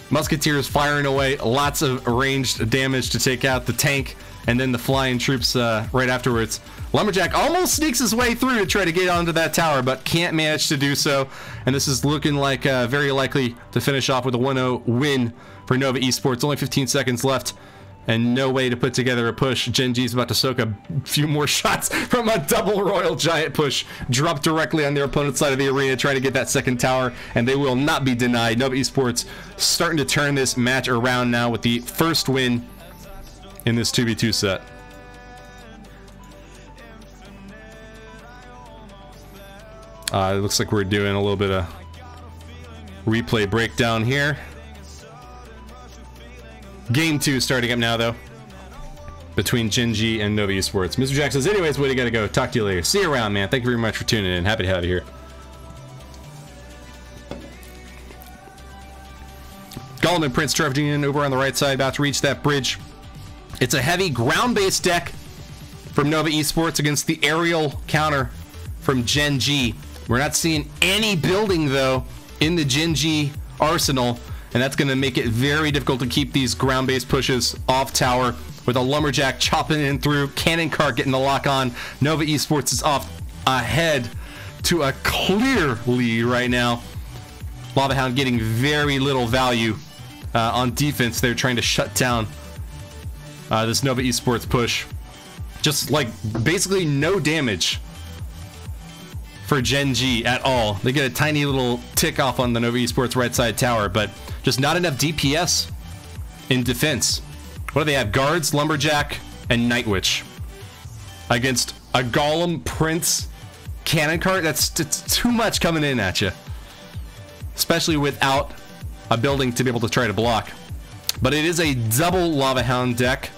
Musketeers firing away, lots of ranged damage to take out the tank, and then the flying troops right afterwards. Lumberjack almost sneaks his way through to try to get onto that tower, but can't manage to do so. And this is looking like very likely to finish off with a 1-0 win for Nova Esports. Only 15 seconds left, and no way to put together a push. Gen.G is about to soak a few more shots from a double Royal Giant push. Drop directly on their opponent's side of the arena, trying to get that second tower, and they will not be denied. Nova Esports starting to turn this match around now with the first win in this 2v2 set. It looks like we're doing a little bit of replay breakdown here. Game 2 starting up now, though, between Gen.G and Nova Esports. Mr. Jack says, anyways, way to gotta go. Talk to you later. See you around, man. Thank you very much for tuning in. Happy to have you here. Golem and Prince Trevdian over on the right side, about to reach that bridge. It's a heavy ground-based deck from Nova Esports against the aerial counter from Gen.G. We're not seeing any building, though, in the Gen.G arsenal, and that's going to make it very difficult to keep these ground-based pushes off tower, with a Lumberjack chopping in through, Cannon Cart getting the lock on. Nova Esports is off ahead to a clear lead right now. Lava Hound getting very little value on defense. They're trying to shut down this Nova Esports push. Just like basically no damage for Gen.G at all. They get a tiny little tick off on the Nova Esports right side tower, but just not enough DPS in defense. What do they have? Guards, Lumberjack, and Night Witch against a Golem, Prince, Cannon Cart. That's too much coming in at you, especially without a building to be able to try to block. But it is a double Lava Hound deck,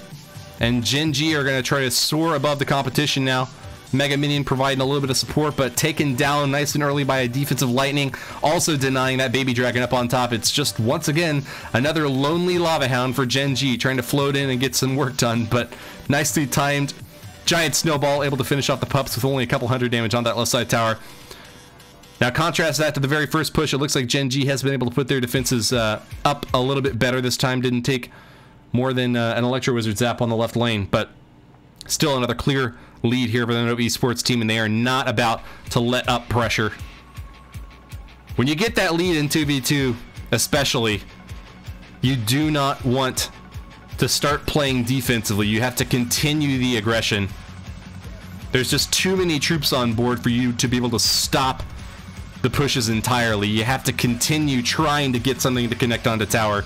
and Gen.G are going to try to soar above the competition now. Mega Minion providing a little bit of support, but taken down nice and early by a defensive lightning, also denying that baby dragon up on top. It's just, once again, another lonely Lava Hound for Gen.G, trying to float in and get some work done, but nicely timed. Giant Snowball able to finish off the pups with only a couple hundred damage on that left side tower. Now contrast that to the very first push. It looks like Gen.G has been able to put their defenses up a little bit better this time. Didn't take more than an Electro Wizard zap on the left lane, but still another clear lead here for the Nova Esports team, and they are not about to let up pressure. When you get that lead in 2v2 especially, you do not want to start playing defensively. You have to continue the aggression. There's just too many troops on board for you to be able to stop the pushes entirely. You have to continue trying to get something to connect onto tower,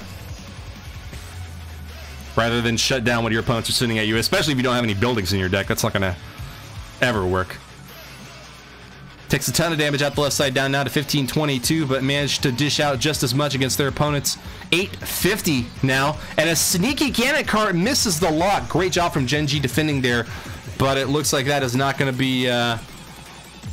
rather than shut down when your opponents are sitting at you, especially if you don't have any buildings in your deck. That's not gonna ever work. Takes a ton of damage out the left side, down now to 1522, but managed to dish out just as much against their opponents. 850 now, and a sneaky Cannon Cart misses the lock. Great job from Gen.G defending there, but it looks like that is not going to be a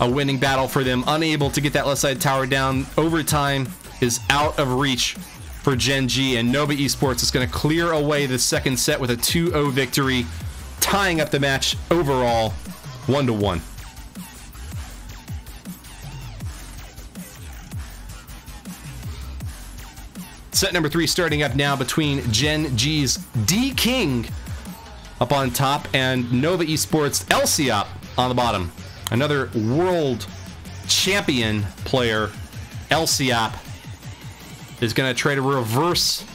winning battle for them. Unable to get that left side tower down. Overtime is out of reach for Gen.G, and Nova Esports is going to clear away the second set with a 2-0 victory, tying up the match overall 1-1. Set number 3 starting up now between Gen.G's D King up on top and Nova Esports Elsiop on the bottom. Another world champion player, Elsiop, is going to try to reverse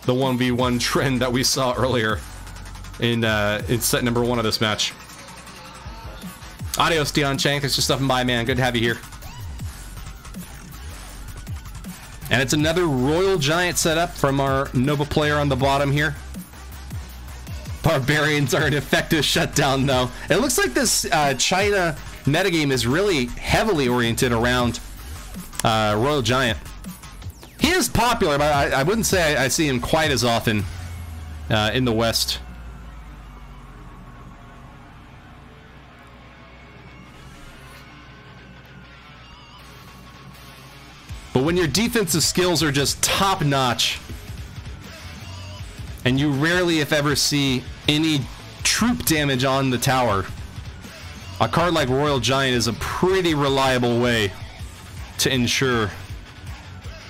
the 1v1 trend that we saw earlier in set number 1 of this match. Adios, Dion Chang. Thanks for stopping by, man. Good to have you here. And it's another Royal Giant setup from our Nova player on the bottom here. Barbarians are an effective shutdown, though. It looks like this China metagame is really heavily oriented around Royal Giant. He is popular, but I wouldn't say I see him quite as often in the West. But when your defensive skills are just top-notch, and you rarely, if ever, see any troop damage on the tower, a card like Royal Giant is a pretty reliable way to ensure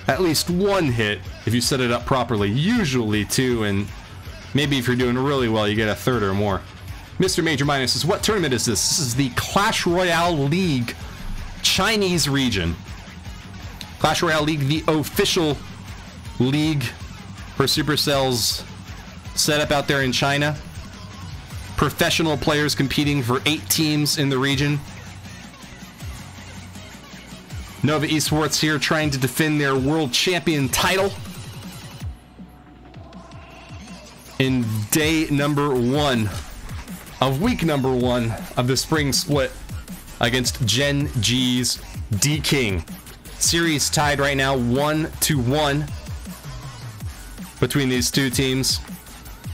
at least one hit if you set it up properly. Usually two, and maybe if you're doing really well, you get a third or more. Mr. Major Minus says, what tournament is this? This is the Clash Royale League Chinese region. Clash Royale League, the official league for Supercell's setup out there in China. Professional players competing for 8 teams in the region. Nova Esports here trying to defend their world champion title in day number 1 of week number 1 of the spring split against Gen.G's D-King. Series tied right now 1-1 between these two teams.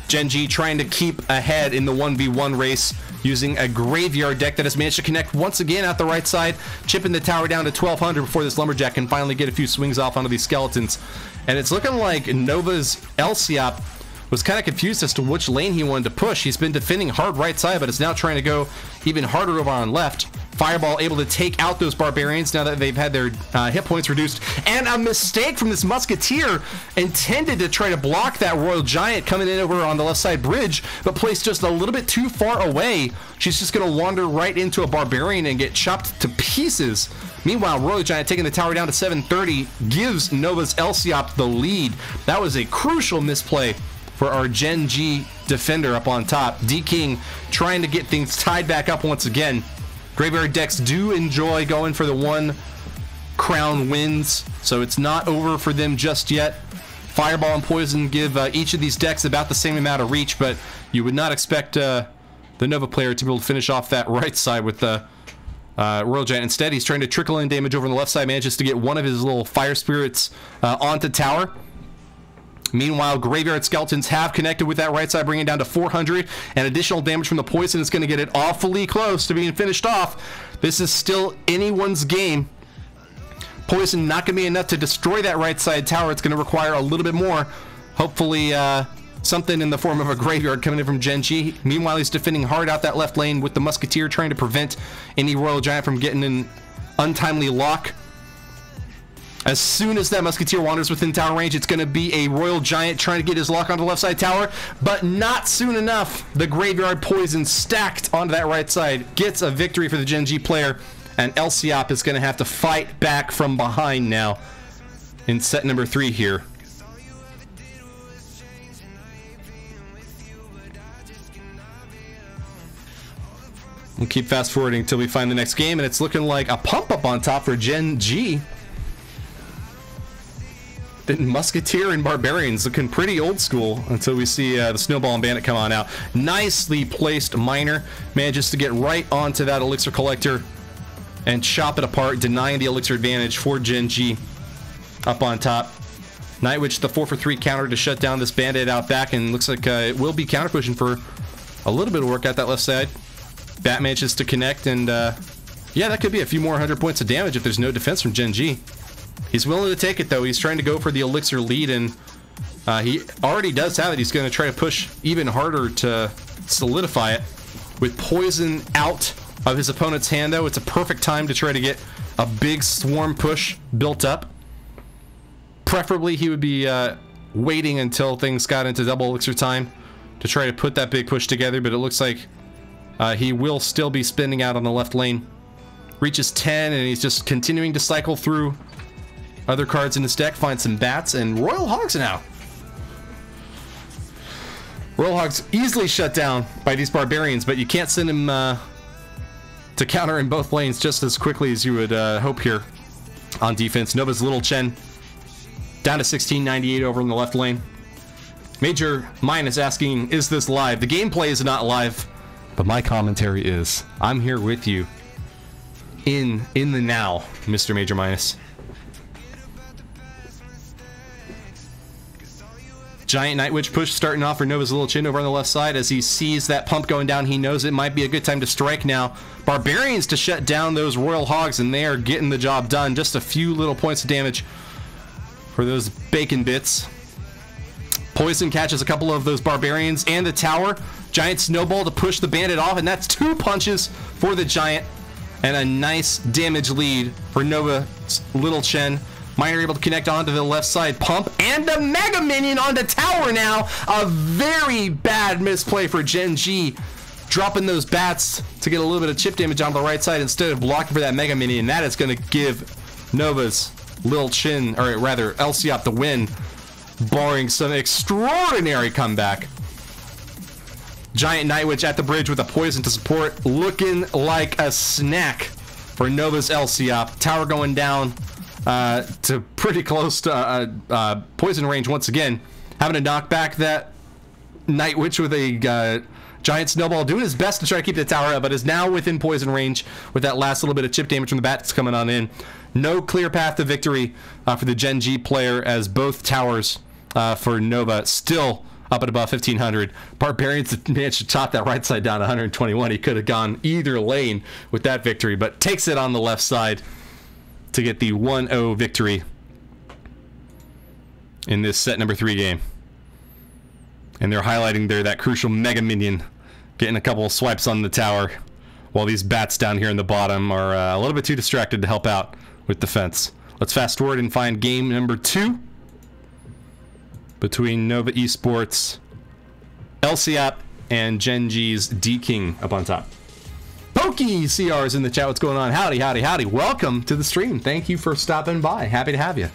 Gen.G trying to keep ahead in the 1v1 race using a graveyard deck that has managed to connect once again at the right side, chipping the tower down to 1200 before this lumberjack can finally get a few swings off onto these skeletons. And it's looking like Nova's Elsiop was kind of confused as to which lane he wanted to push. He's been defending hard right side, but is now trying to go even harder over on left. Fireball able to take out those barbarians now that they've had their hit points reduced. And a mistake from this musketeer, intended to try to block that Royal Giant coming in over on the left side bridge, but placed just a little bit too far away. She's just going to wander right into a barbarian and get chopped to pieces. Meanwhile, Royal Giant taking the tower down to 730 gives Nova's Elsiop the lead. That was a crucial misplay for our Gen.G defender up on top. D-King trying to get things tied back up once again. Graveyard decks do enjoy going for the 1 crown wins, so it's not over for them just yet. Fireball and Poison give each of these decks about the same amount of reach, but you would not expect the Nova player to be able to finish off that right side with the Royal Giant. Instead, he's trying to trickle in damage over on the left side, manages to get one of his little fire spirits onto tower. Meanwhile, Graveyard Skeletons have connected with that right side, bringing it down to 400, and additional damage from the Poison is going to get it awfully close to being finished off. This is still anyone's game. Poison not going to be enough to destroy that right side tower. It's going to require a little bit more. Hopefully, something in the form of a Graveyard coming in from Gen.G. Meanwhile, he's defending hard out that left lane with the Musketeer, trying to prevent any Royal Giant from getting an untimely lock. As soon as that Musketeer wanders within tower range, it's going to be a Royal Giant trying to get his lock onto the left side tower, but not soon enough. The Graveyard Poison stacked onto that right side gets a victory for the Gen.G player, and Elsiop is going to have to fight back from behind now in set number 3 here. We'll keep fast forwarding until we find the next game, and it's looking like a pump up on top for Gen.G. Then Musketeer and Barbarians looking pretty old school until we see the Snowball and Bandit come on out. Nicely placed Miner manages to get right onto that Elixir Collector and chop it apart, denying the Elixir advantage for Gen.G up on top. Nightwitch, the 4-for-3 counter to shut down this Bandit out back, and looks like it will be counter pushing for a little bit of work at that left side. Bat manages to connect, and yeah, that could be a few more 100 points of damage if there's no defense from Gen.G. He's willing to take it, though. He's trying to go for the Elixir lead, and he already does have it. He's going to try to push even harder to solidify it. With Poison out of his opponent's hand, though, it's a perfect time to try to get a big swarm push built up. Preferably, he would be waiting until things got into double Elixir time to try to put that big push together, but it looks like he will still be spinning out on the left lane. Reaches 10, and he's just continuing to cycle through other cards in his deck, find some bats, and Royal Hogs now. Royal Hogs easily shut down by these Barbarians, but you can't send him to counter in both lanes just as quickly as you would hope here on defense. Nova's Little Chen down to 1698 over in the left lane. Major Minus asking, is this live? The gameplay is not live, but my commentary is. I'm here with you in the now, Mr. Major Minus. Giant Night Witch push starting off for Nova's Little Chin over on the left side. As he sees that pump going down, he knows it might be a good time to strike now. Barbarians to shut down those Royal Hogs, and they are getting the job done. Just a few little points of damage for those bacon bits. Poison catches a couple of those Barbarians and the tower. Giant Snowball to push the bandit off, and that's 2 punches for the Giant. And a nice damage lead for Nova's Little Chen. Miner able to connect onto the left side pump, and the Mega Minion on the tower now. A very bad misplay for Gen.G. Dropping those bats to get a little bit of chip damage on the right side instead of blocking for that Mega Minion. That is going to give Nova's Little Chin, or rather Elsiop, the win, barring some extraordinary comeback. Giant Night Witch at the bridge with a poison to support, looking like a snack for Nova's Elsiop. Tower going down to pretty close to poison range once again. Having to knock back that Night Witch with a Giant Snowball, doing his best to try to keep the tower up, but is now within poison range with that last little bit of chip damage from the bats coming on in. No clear path to victory for the Gen.G player, as both towers for Nova still up at above 1500. Barbarians managed to top that right side down to 121. He could have gone either lane with that victory, but takes it on the left side to get the 1-0 victory in this set number 3 game. And they're highlighting there that crucial Mega Minion getting a couple of swipes on the tower, while these bats down here in the bottom are a little bit too distracted to help out with defense. Let's fast forward and find game number 2 between Nova Esports Elsiop and Gen.G's D-King up on top. Pokey CR is in the chat. What's going on? Howdy, howdy, howdy. Welcome to the stream. Thank you for stopping by. Happy to have you.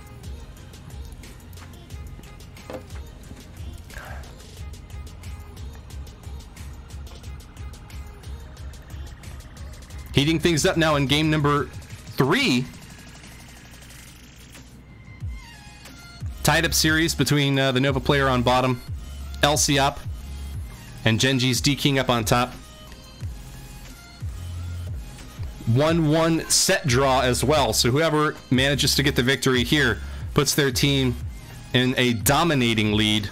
Heating things up now in game number 3. Tied up series between the Nova player on bottom, Elsiop, and Gen.G's D-King up on top. 1-1 set draw as well, so whoever manages to get the victory here puts their team in a dominating lead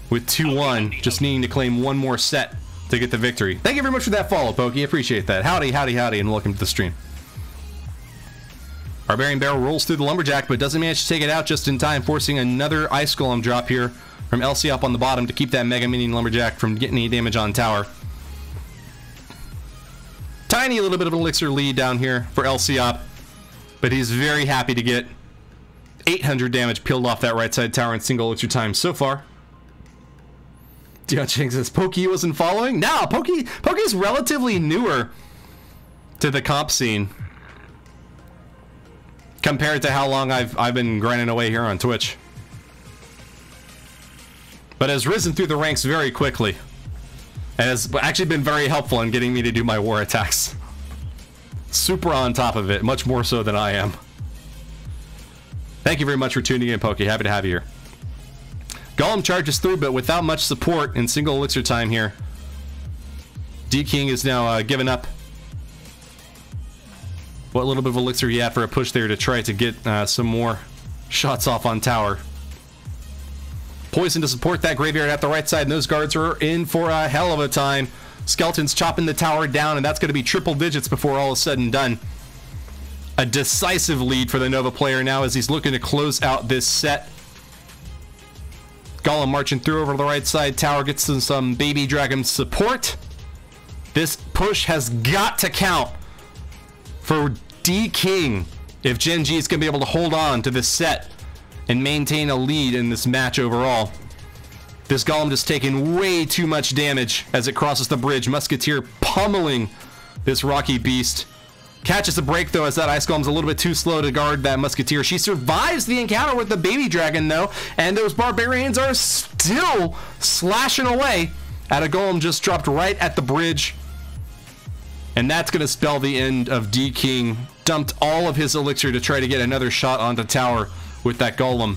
with 2-1, just needing to claim one more set to get the victory. Thank you very much for that follow, Pokey. Appreciate that. Howdy, howdy, howdy, and welcome to the stream. Barbarian Barrel rolls through the Lumberjack, but doesn't manage to take it out just in time, forcing another Ice Golem drop here from Elsiop on the bottom to keep that Mega Minion Lumberjack from getting any damage on tower. Tiny little bit of an elixir lead down here for Elsiop, but he's very happy to get 800 damage peeled off that right side tower in single elixir time so far. Dion says Pokey wasn't following. No, Pokey's relatively newer to the comp scene compared to how long I've been grinding away here on Twitch, but has risen through the ranks very quickly and has actually been very helpful in getting me to do my war attacks. Super on top of it, much more so than I am. Thank you very much for tuning in, Pokey. Happy to have you here. Golem charges through, but without much support in single elixir time here. D-King is now given up what little bit of elixir he had for a push there to try to get some more shots off on tower. Poison to support that graveyard at the right side, and those guards are in for a hell of a time. Skeletons chopping the tower down, and that's going to be triple digits before all is said and done. A decisive lead for the Nova player now as he's looking to close out this set. Golem marching through over to the right side. Tower gets some baby dragon support. This push has got to count for D-King if Gen.G is going to be able to hold on to this set and maintain a lead in this match overall. This Golem just taking way too much damage as it crosses the bridge. Musketeer pummeling this rocky beast. Catches a break though as that Ice Golem's a little bit too slow to guard that Musketeer. She survives the encounter with the baby dragon though, and those Barbarians are still slashing away at a Golem just dropped right at the bridge. And that's going to spell the end of D-King. Dumped all of his elixir to try to get another shot onto tower with that Golem,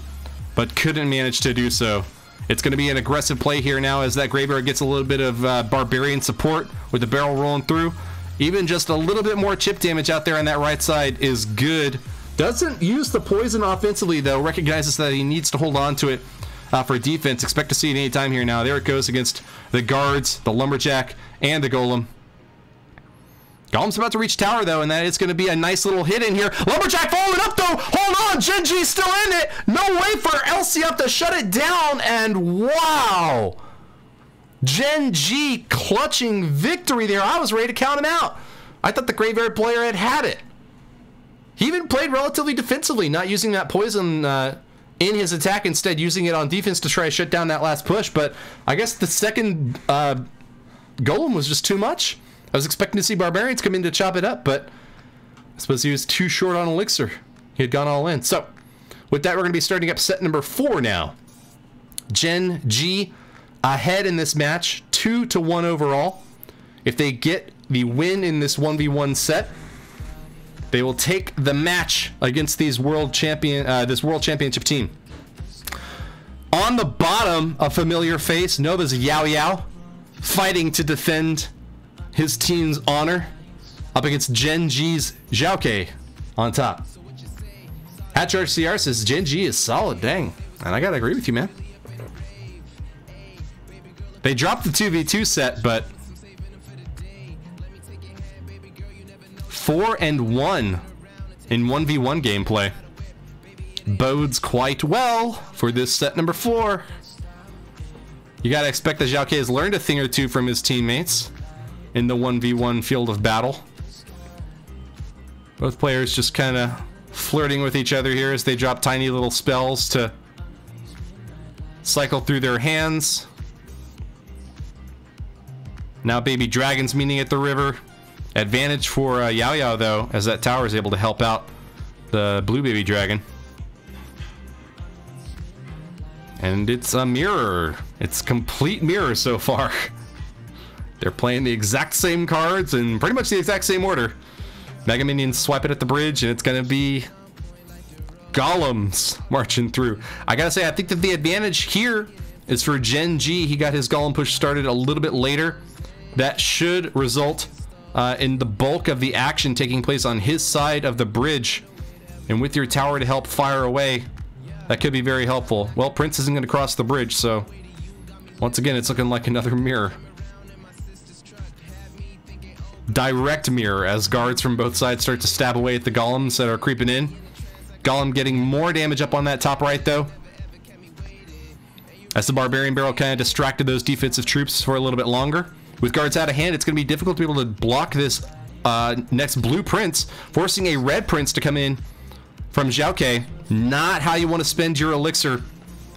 but couldn't manage to do so. It's going to be an aggressive play here now as that graveyard gets a little bit of Barbarian support with the barrel rolling through. Even just a little bit more chip damage out there on that right side is good. Doesn't use the poison offensively though, recognizes that he needs to hold on to it for defense. Expect to see it anytime here now. There it goes against the guards, the lumberjack, and the golem. Golem's about to reach tower, though, and that is going to be a nice little hit in here. Lumberjack following up, though. Hold on. Gen.G still in it. No way for LCF to shut it down. And wow. Gen.G clutching victory there. I was ready to count him out. I thought the Graveyard player had it. He even played relatively defensively, not using that poison in his attack, instead using it on defense to try to shut down that last push. But I guess the second golem was just too much. I was expecting to see Barbarians come in to chop it up, but I suppose he was too short on elixir. He had gone all in. So with that, we're going to be starting up set number 4 now. Gen.G ahead in this match, 2-1 overall. If they get the win in this 1v1 set, they will take the match against this world championship team. On the bottom, a familiar face, Nova's Yao Yao, fighting to defend his team's honor up against Gen.G's Zhaoke on top. Hatcharge CR says Gen.G is solid, dang. And I gotta agree with you, man. They dropped the 2v2 set, but 4-1 in 1v1 gameplay bodes quite well for this set number 4. You gotta expect that Zhaoke has learned a thing or two from his teammates in the 1v1 field of battle. Both players just kind of flirting with each other here as they drop tiny little spells to cycle through their hands. Now baby dragons meeting at the river. Advantage for Yao Yao, though, as that tower is able to help out the blue baby dragon. And it's a mirror. It's complete mirror so far. They're playing the exact same cards in pretty much the exact same order. Mega Minions swipe it at the bridge, and it's going to be golems marching through. I gotta say, I think that the advantage here is for Gen.G. He got his golem push started a little bit later. That should result in the bulk of the action taking place on his side of the bridge. And with your tower to help fire away, that could be very helpful. Well, Prince isn't going to cross the bridge, so once again, it's looking like another mirror. Direct mirror as guards from both sides start to stab away at the golems that are creeping in. Golem getting more damage up on that top right, though, as the Barbarian Barrel kind of distracted those defensive troops for a little bit longer. With guards out of hand, it's going to be difficult to be able to block this next blue prince, forcing a red prince to come in from Zhaoke. Not how you want to spend your elixir,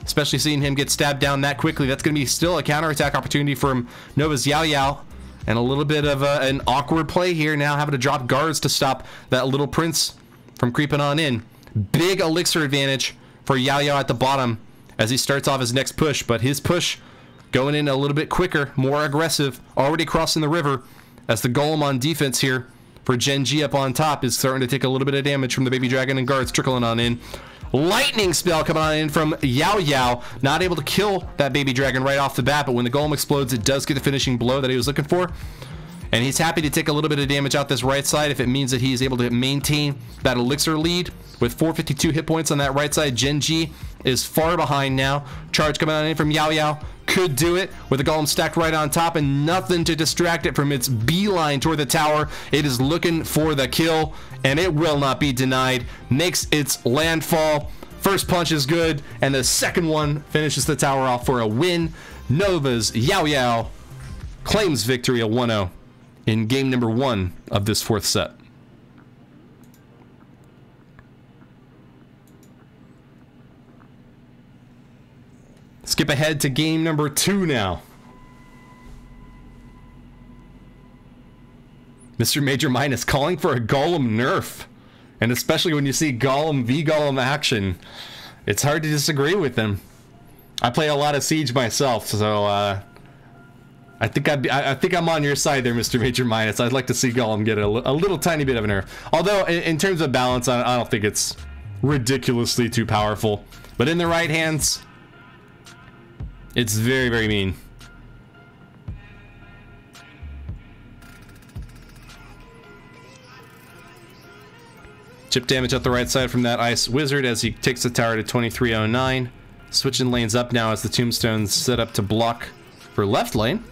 especially seeing him get stabbed down that quickly. That's going to be still a counterattack opportunity from Nova's Yao Yao, and a little bit of an awkward play here now, having to drop guards to stop that little prince from creeping on in. Big elixir advantage for Yao Yao at the bottom as he starts off his next push, but his push going in a little bit quicker, more aggressive, already crossing the river, as the golem on defense here for Gen.G up on top is starting to take a little bit of damage from the baby dragon and guards trickling on in. Lightning spell coming on in from Yao Yao, not able to kill that baby dragon right off the bat, but when the golem explodes, it does get the finishing blow that he was looking for. And he's happy to take a little bit of damage out this right side if it means that he's able to maintain that elixir lead. With 452 hit points on that right side, Gen.G is far behind now. Charge coming on in from Yao Yao. Could do it with the golem stacked right on top and nothing to distract it from its beeline toward the tower. It is looking for the kill, and it will not be denied. Makes its landfall. First punch is good, and the second one finishes the tower off for a win. Nova's Yao Yao claims victory, a 1-0 in game number 1 of this 4th set. Skip ahead to game number 2 now. Mr. Major Minus calling for a golem nerf. And especially when you see golem v golem action, it's hard to disagree with him. I play a lot of Siege myself, so I think I'm on your side there, Mr. Major Minus. I'd like to see golem get a little tiny bit of a nerf. Although in terms of balance, I don't think it's ridiculously too powerful. But in the right hands, it's very, very mean. Chip damage at the right side from that Ice Wizard as he takes the tower to 2309. Switching lanes up now as the tombstone's set up to block for left lane.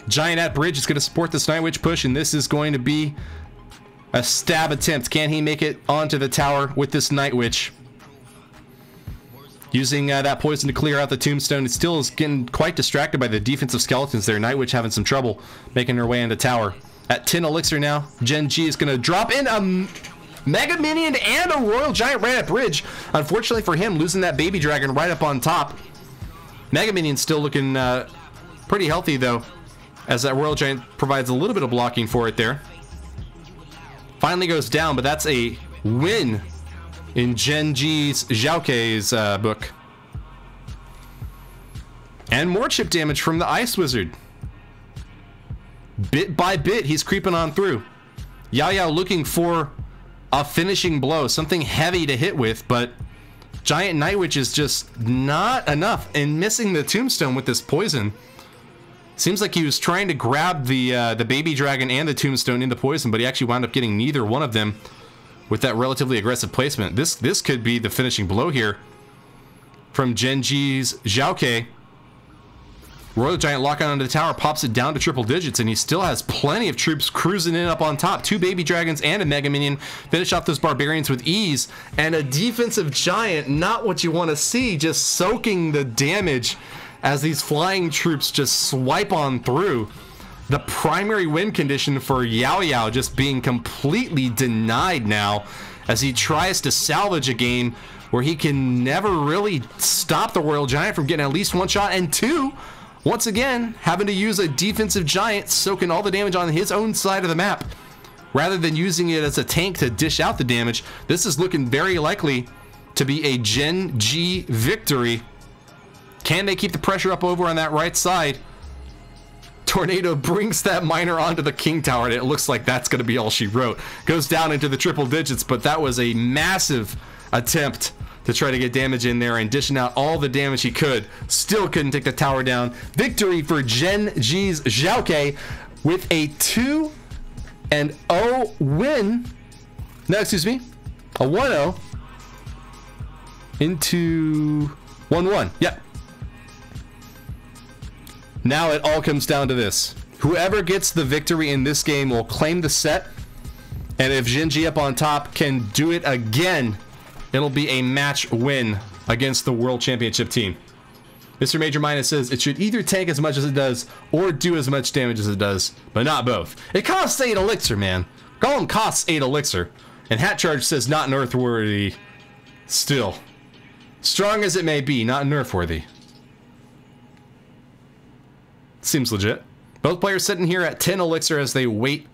Giant at bridge is going to support this Night Witch push, and this is going to be a stab attempt. Can he make it onto the tower with this Night Witch? Using that poison to clear out the tombstone. It still is getting quite distracted by the defensive skeletons there. Night Witch having some trouble making her way into tower. At 10 elixir now, Gen.G is going to drop in a Mega Minion and a Royal Giant right at bridge. Unfortunately for him, losing that Baby Dragon right up on top. Mega Minion still looking pretty healthy though, as that Royal Giant provides a little bit of blocking for it there. Finally goes down, but that's a win in Gen.G's Xiaokei's book. And more chip damage from the Ice Wizard. Bit by bit, he's creeping on through. Yao Yao looking for a finishing blow, something heavy to hit with, but Giant Night Witch is just not enough, and missing the tombstone with this poison. Seems like he was trying to grab the Baby Dragon and the tombstone in the poison, but he actually wound up getting neither one of them with that relatively aggressive placement. This could be the finishing blow here from Gen.G's Xiaokei. Royal Giant locking onto the tower, pops it down to triple digits, and he still has plenty of troops cruising in up on top. 2 Baby Dragons and a Mega Minion finish off those Barbarians with ease, and a defensive Giant, not what you want to see, just soaking the damage as these flying troops just swipe on through. The primary win condition for Yao Yao just being completely denied now, as he tries to salvage a game where he can never really stop the Royal Giant from getting at least one shot, and two, once again, having to use a defensive Giant soaking all the damage on his own side of the map. Rather than using it as a tank to dish out the damage, this is looking very likely to be a Gen.G victory. Can they keep the pressure up over on that right side? Tornado brings that miner onto the King Tower, and it looks like that's going to be all she wrote. Goes down into the triple digits, but that was a massive attempt to try to get damage in there and dishing out all the damage he could. Still couldn't take the tower down. Victory for Gen.G's Xiaokei with a 2-0 win. No, excuse me. A 1-0 into 1-1. Yep. Now it all comes down to this. Whoever gets the victory in this game will claim the set. And if Gen.G up on top can do it again, it'll be a match win against the World Championship team. Mr. Major Minus says it should either tank as much as it does or do as much damage as it does, but not both. It costs 8 elixir, man. Golem costs 8 elixir. And Hat Charge says not nerf-worthy still. Strong as it may be, not nerf-worthy. Seems legit. Both players sitting here at 10 elixir as they wait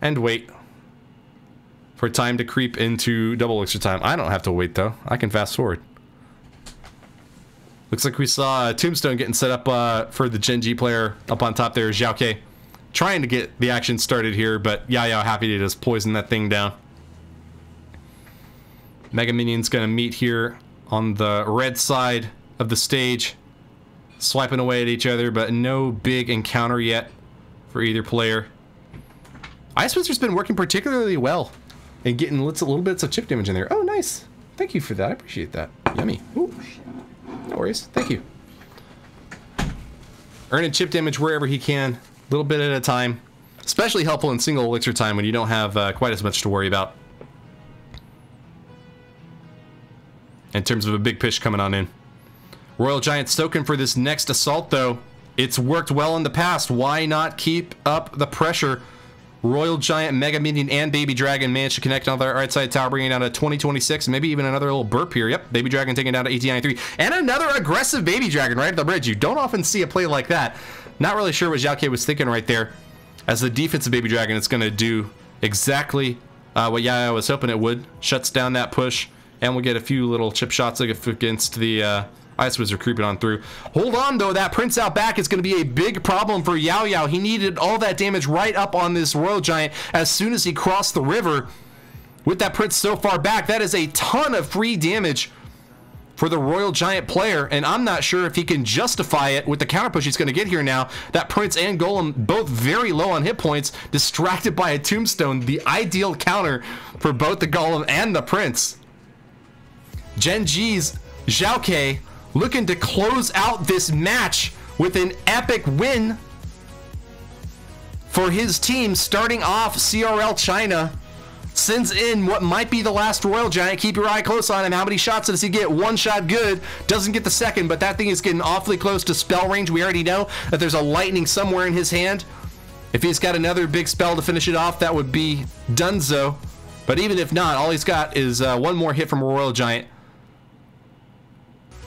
and wait for time to creep into double elixir time. I don't have to wait though. I can fast forward. Looks like we saw a tombstone getting set up for the Gen.G player up on top there, Xiaokei. Trying to get the action started here, but Yao Yao happy to just poison that thing down. Mega Minion's gonna meet here on the red side of the stage. Swiping away at each other, but no big encounter yet for either player. Ice Wizard's been working particularly well and getting little bits of chip damage in there. Oh, nice. Thank you for that. I appreciate that. Yummy. Ooh. No worries. Thank you. Earning chip damage wherever he can, a little bit at a time. Especially helpful in single elixir time when you don't have quite as much to worry about. In terms of a big push coming on in. Royal Giant stoking for this next assault, though. It's worked well in the past. Why not keep up the pressure? Royal Giant, Mega Minion, and Baby Dragon managed to connect on the right side tower, bringing it down to 2026. Maybe even another little burp here. Yep, Baby Dragon taking it down to 1893. And another aggressive Baby Dragon right at the bridge. You don't often see a play like that. Not really sure what Xiaokei was thinking right there. As the defensive Baby Dragon, it's going to do exactly what Yao Yao was hoping it would. Shuts down that push, and we'll get a few little chip shots against the Ice Wizard creeping on through. Hold on, though. That Prince out back is going to be a big problem for Yao Yao. He needed all that damage right up on this Royal Giant as soon as he crossed the river. With that Prince so far back, that is a ton of free damage for the Royal Giant player, and I'm not sure if he can justify it with the counter push he's going to get here now. That Prince and Golem both very low on hit points, distracted by a tombstone, the ideal counter for both the Golem and the Prince. Gen.G's Xiaoke looking to close out this match with an epic win for his team, starting off CRL China. Sends in what might be the last Royal Giant. Keep your eye close on him. How many shots does he get? One shot, good. Doesn't get the second, but that thing is getting awfully close to spell range. We already know that there's a lightning somewhere in his hand. If he's got another big spell to finish it off, that would be donezo. But even if not, all he's got is one more hit from a Royal Giant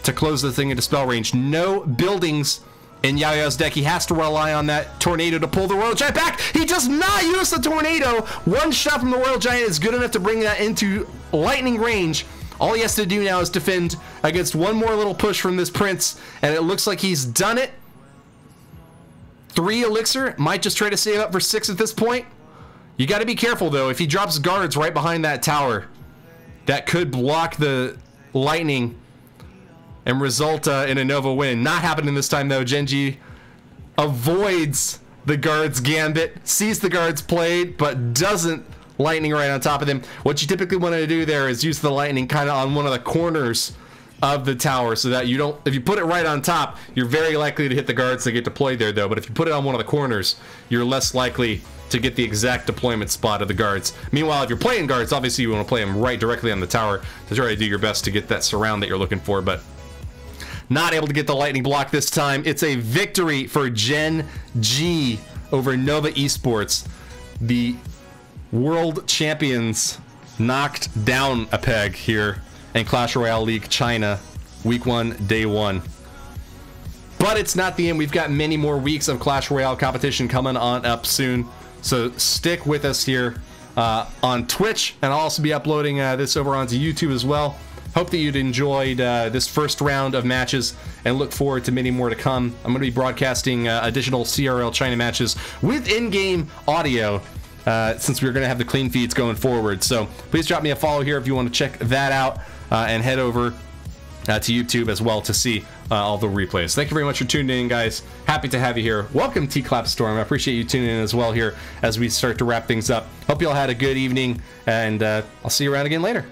to close the thing into spell range. No buildings in Yaoyao's deck. He has to rely on that tornado to pull the Royal Giant back. He does not use the tornado. One shot from the Royal Giant is good enough to bring that into lightning range. All he has to do now is defend against one more little push from this Prince, and it looks like he's done it. 3 elixir. Might just try to save up for 6 at this point. You got to be careful, though. If he drops guards right behind that tower, that could block the lightning and result in a Nova win. Not happening this time, though. Gen.G avoids the guard's gambit, sees the guards played, but doesn't lightning right on top of them. What you typically want to do there is use the lightning kind of on one of the corners of the tower, so that you don't, if you put it right on top, you're very likely to hit the guards that get deployed there, though. But if you put it on one of the corners, you're less likely to get the exact deployment spot of the guards. Meanwhile, if you're playing guards, obviously you want to play them right directly on the tower to try to do your best to get that surround that you're looking for, but not able to get the lightning block this time. It's a victory for Gen.G over Nova Esports. The world champions knocked down a peg here in Clash Royale League China, week 1, day 1. But it's not the end. We've got many more weeks of Clash Royale competition coming on up soon. So stick with us here on Twitch, and I'll also be uploading this over onto YouTube as well. Hope that you'd enjoyed this first round of matches and look forward to many more to come. I'm going to be broadcasting additional CRL China matches with in-game audio since we're going to have the clean feeds going forward. So please drop me a follow here if you want to check that out, and head over to YouTube as well to see all the replays. Thank you very much for tuning in, guys. Happy to have you here. Welcome, T-Clap Storm. I appreciate you tuning in as well here as we start to wrap things up. Hope you all had a good evening, and I'll see you around again later.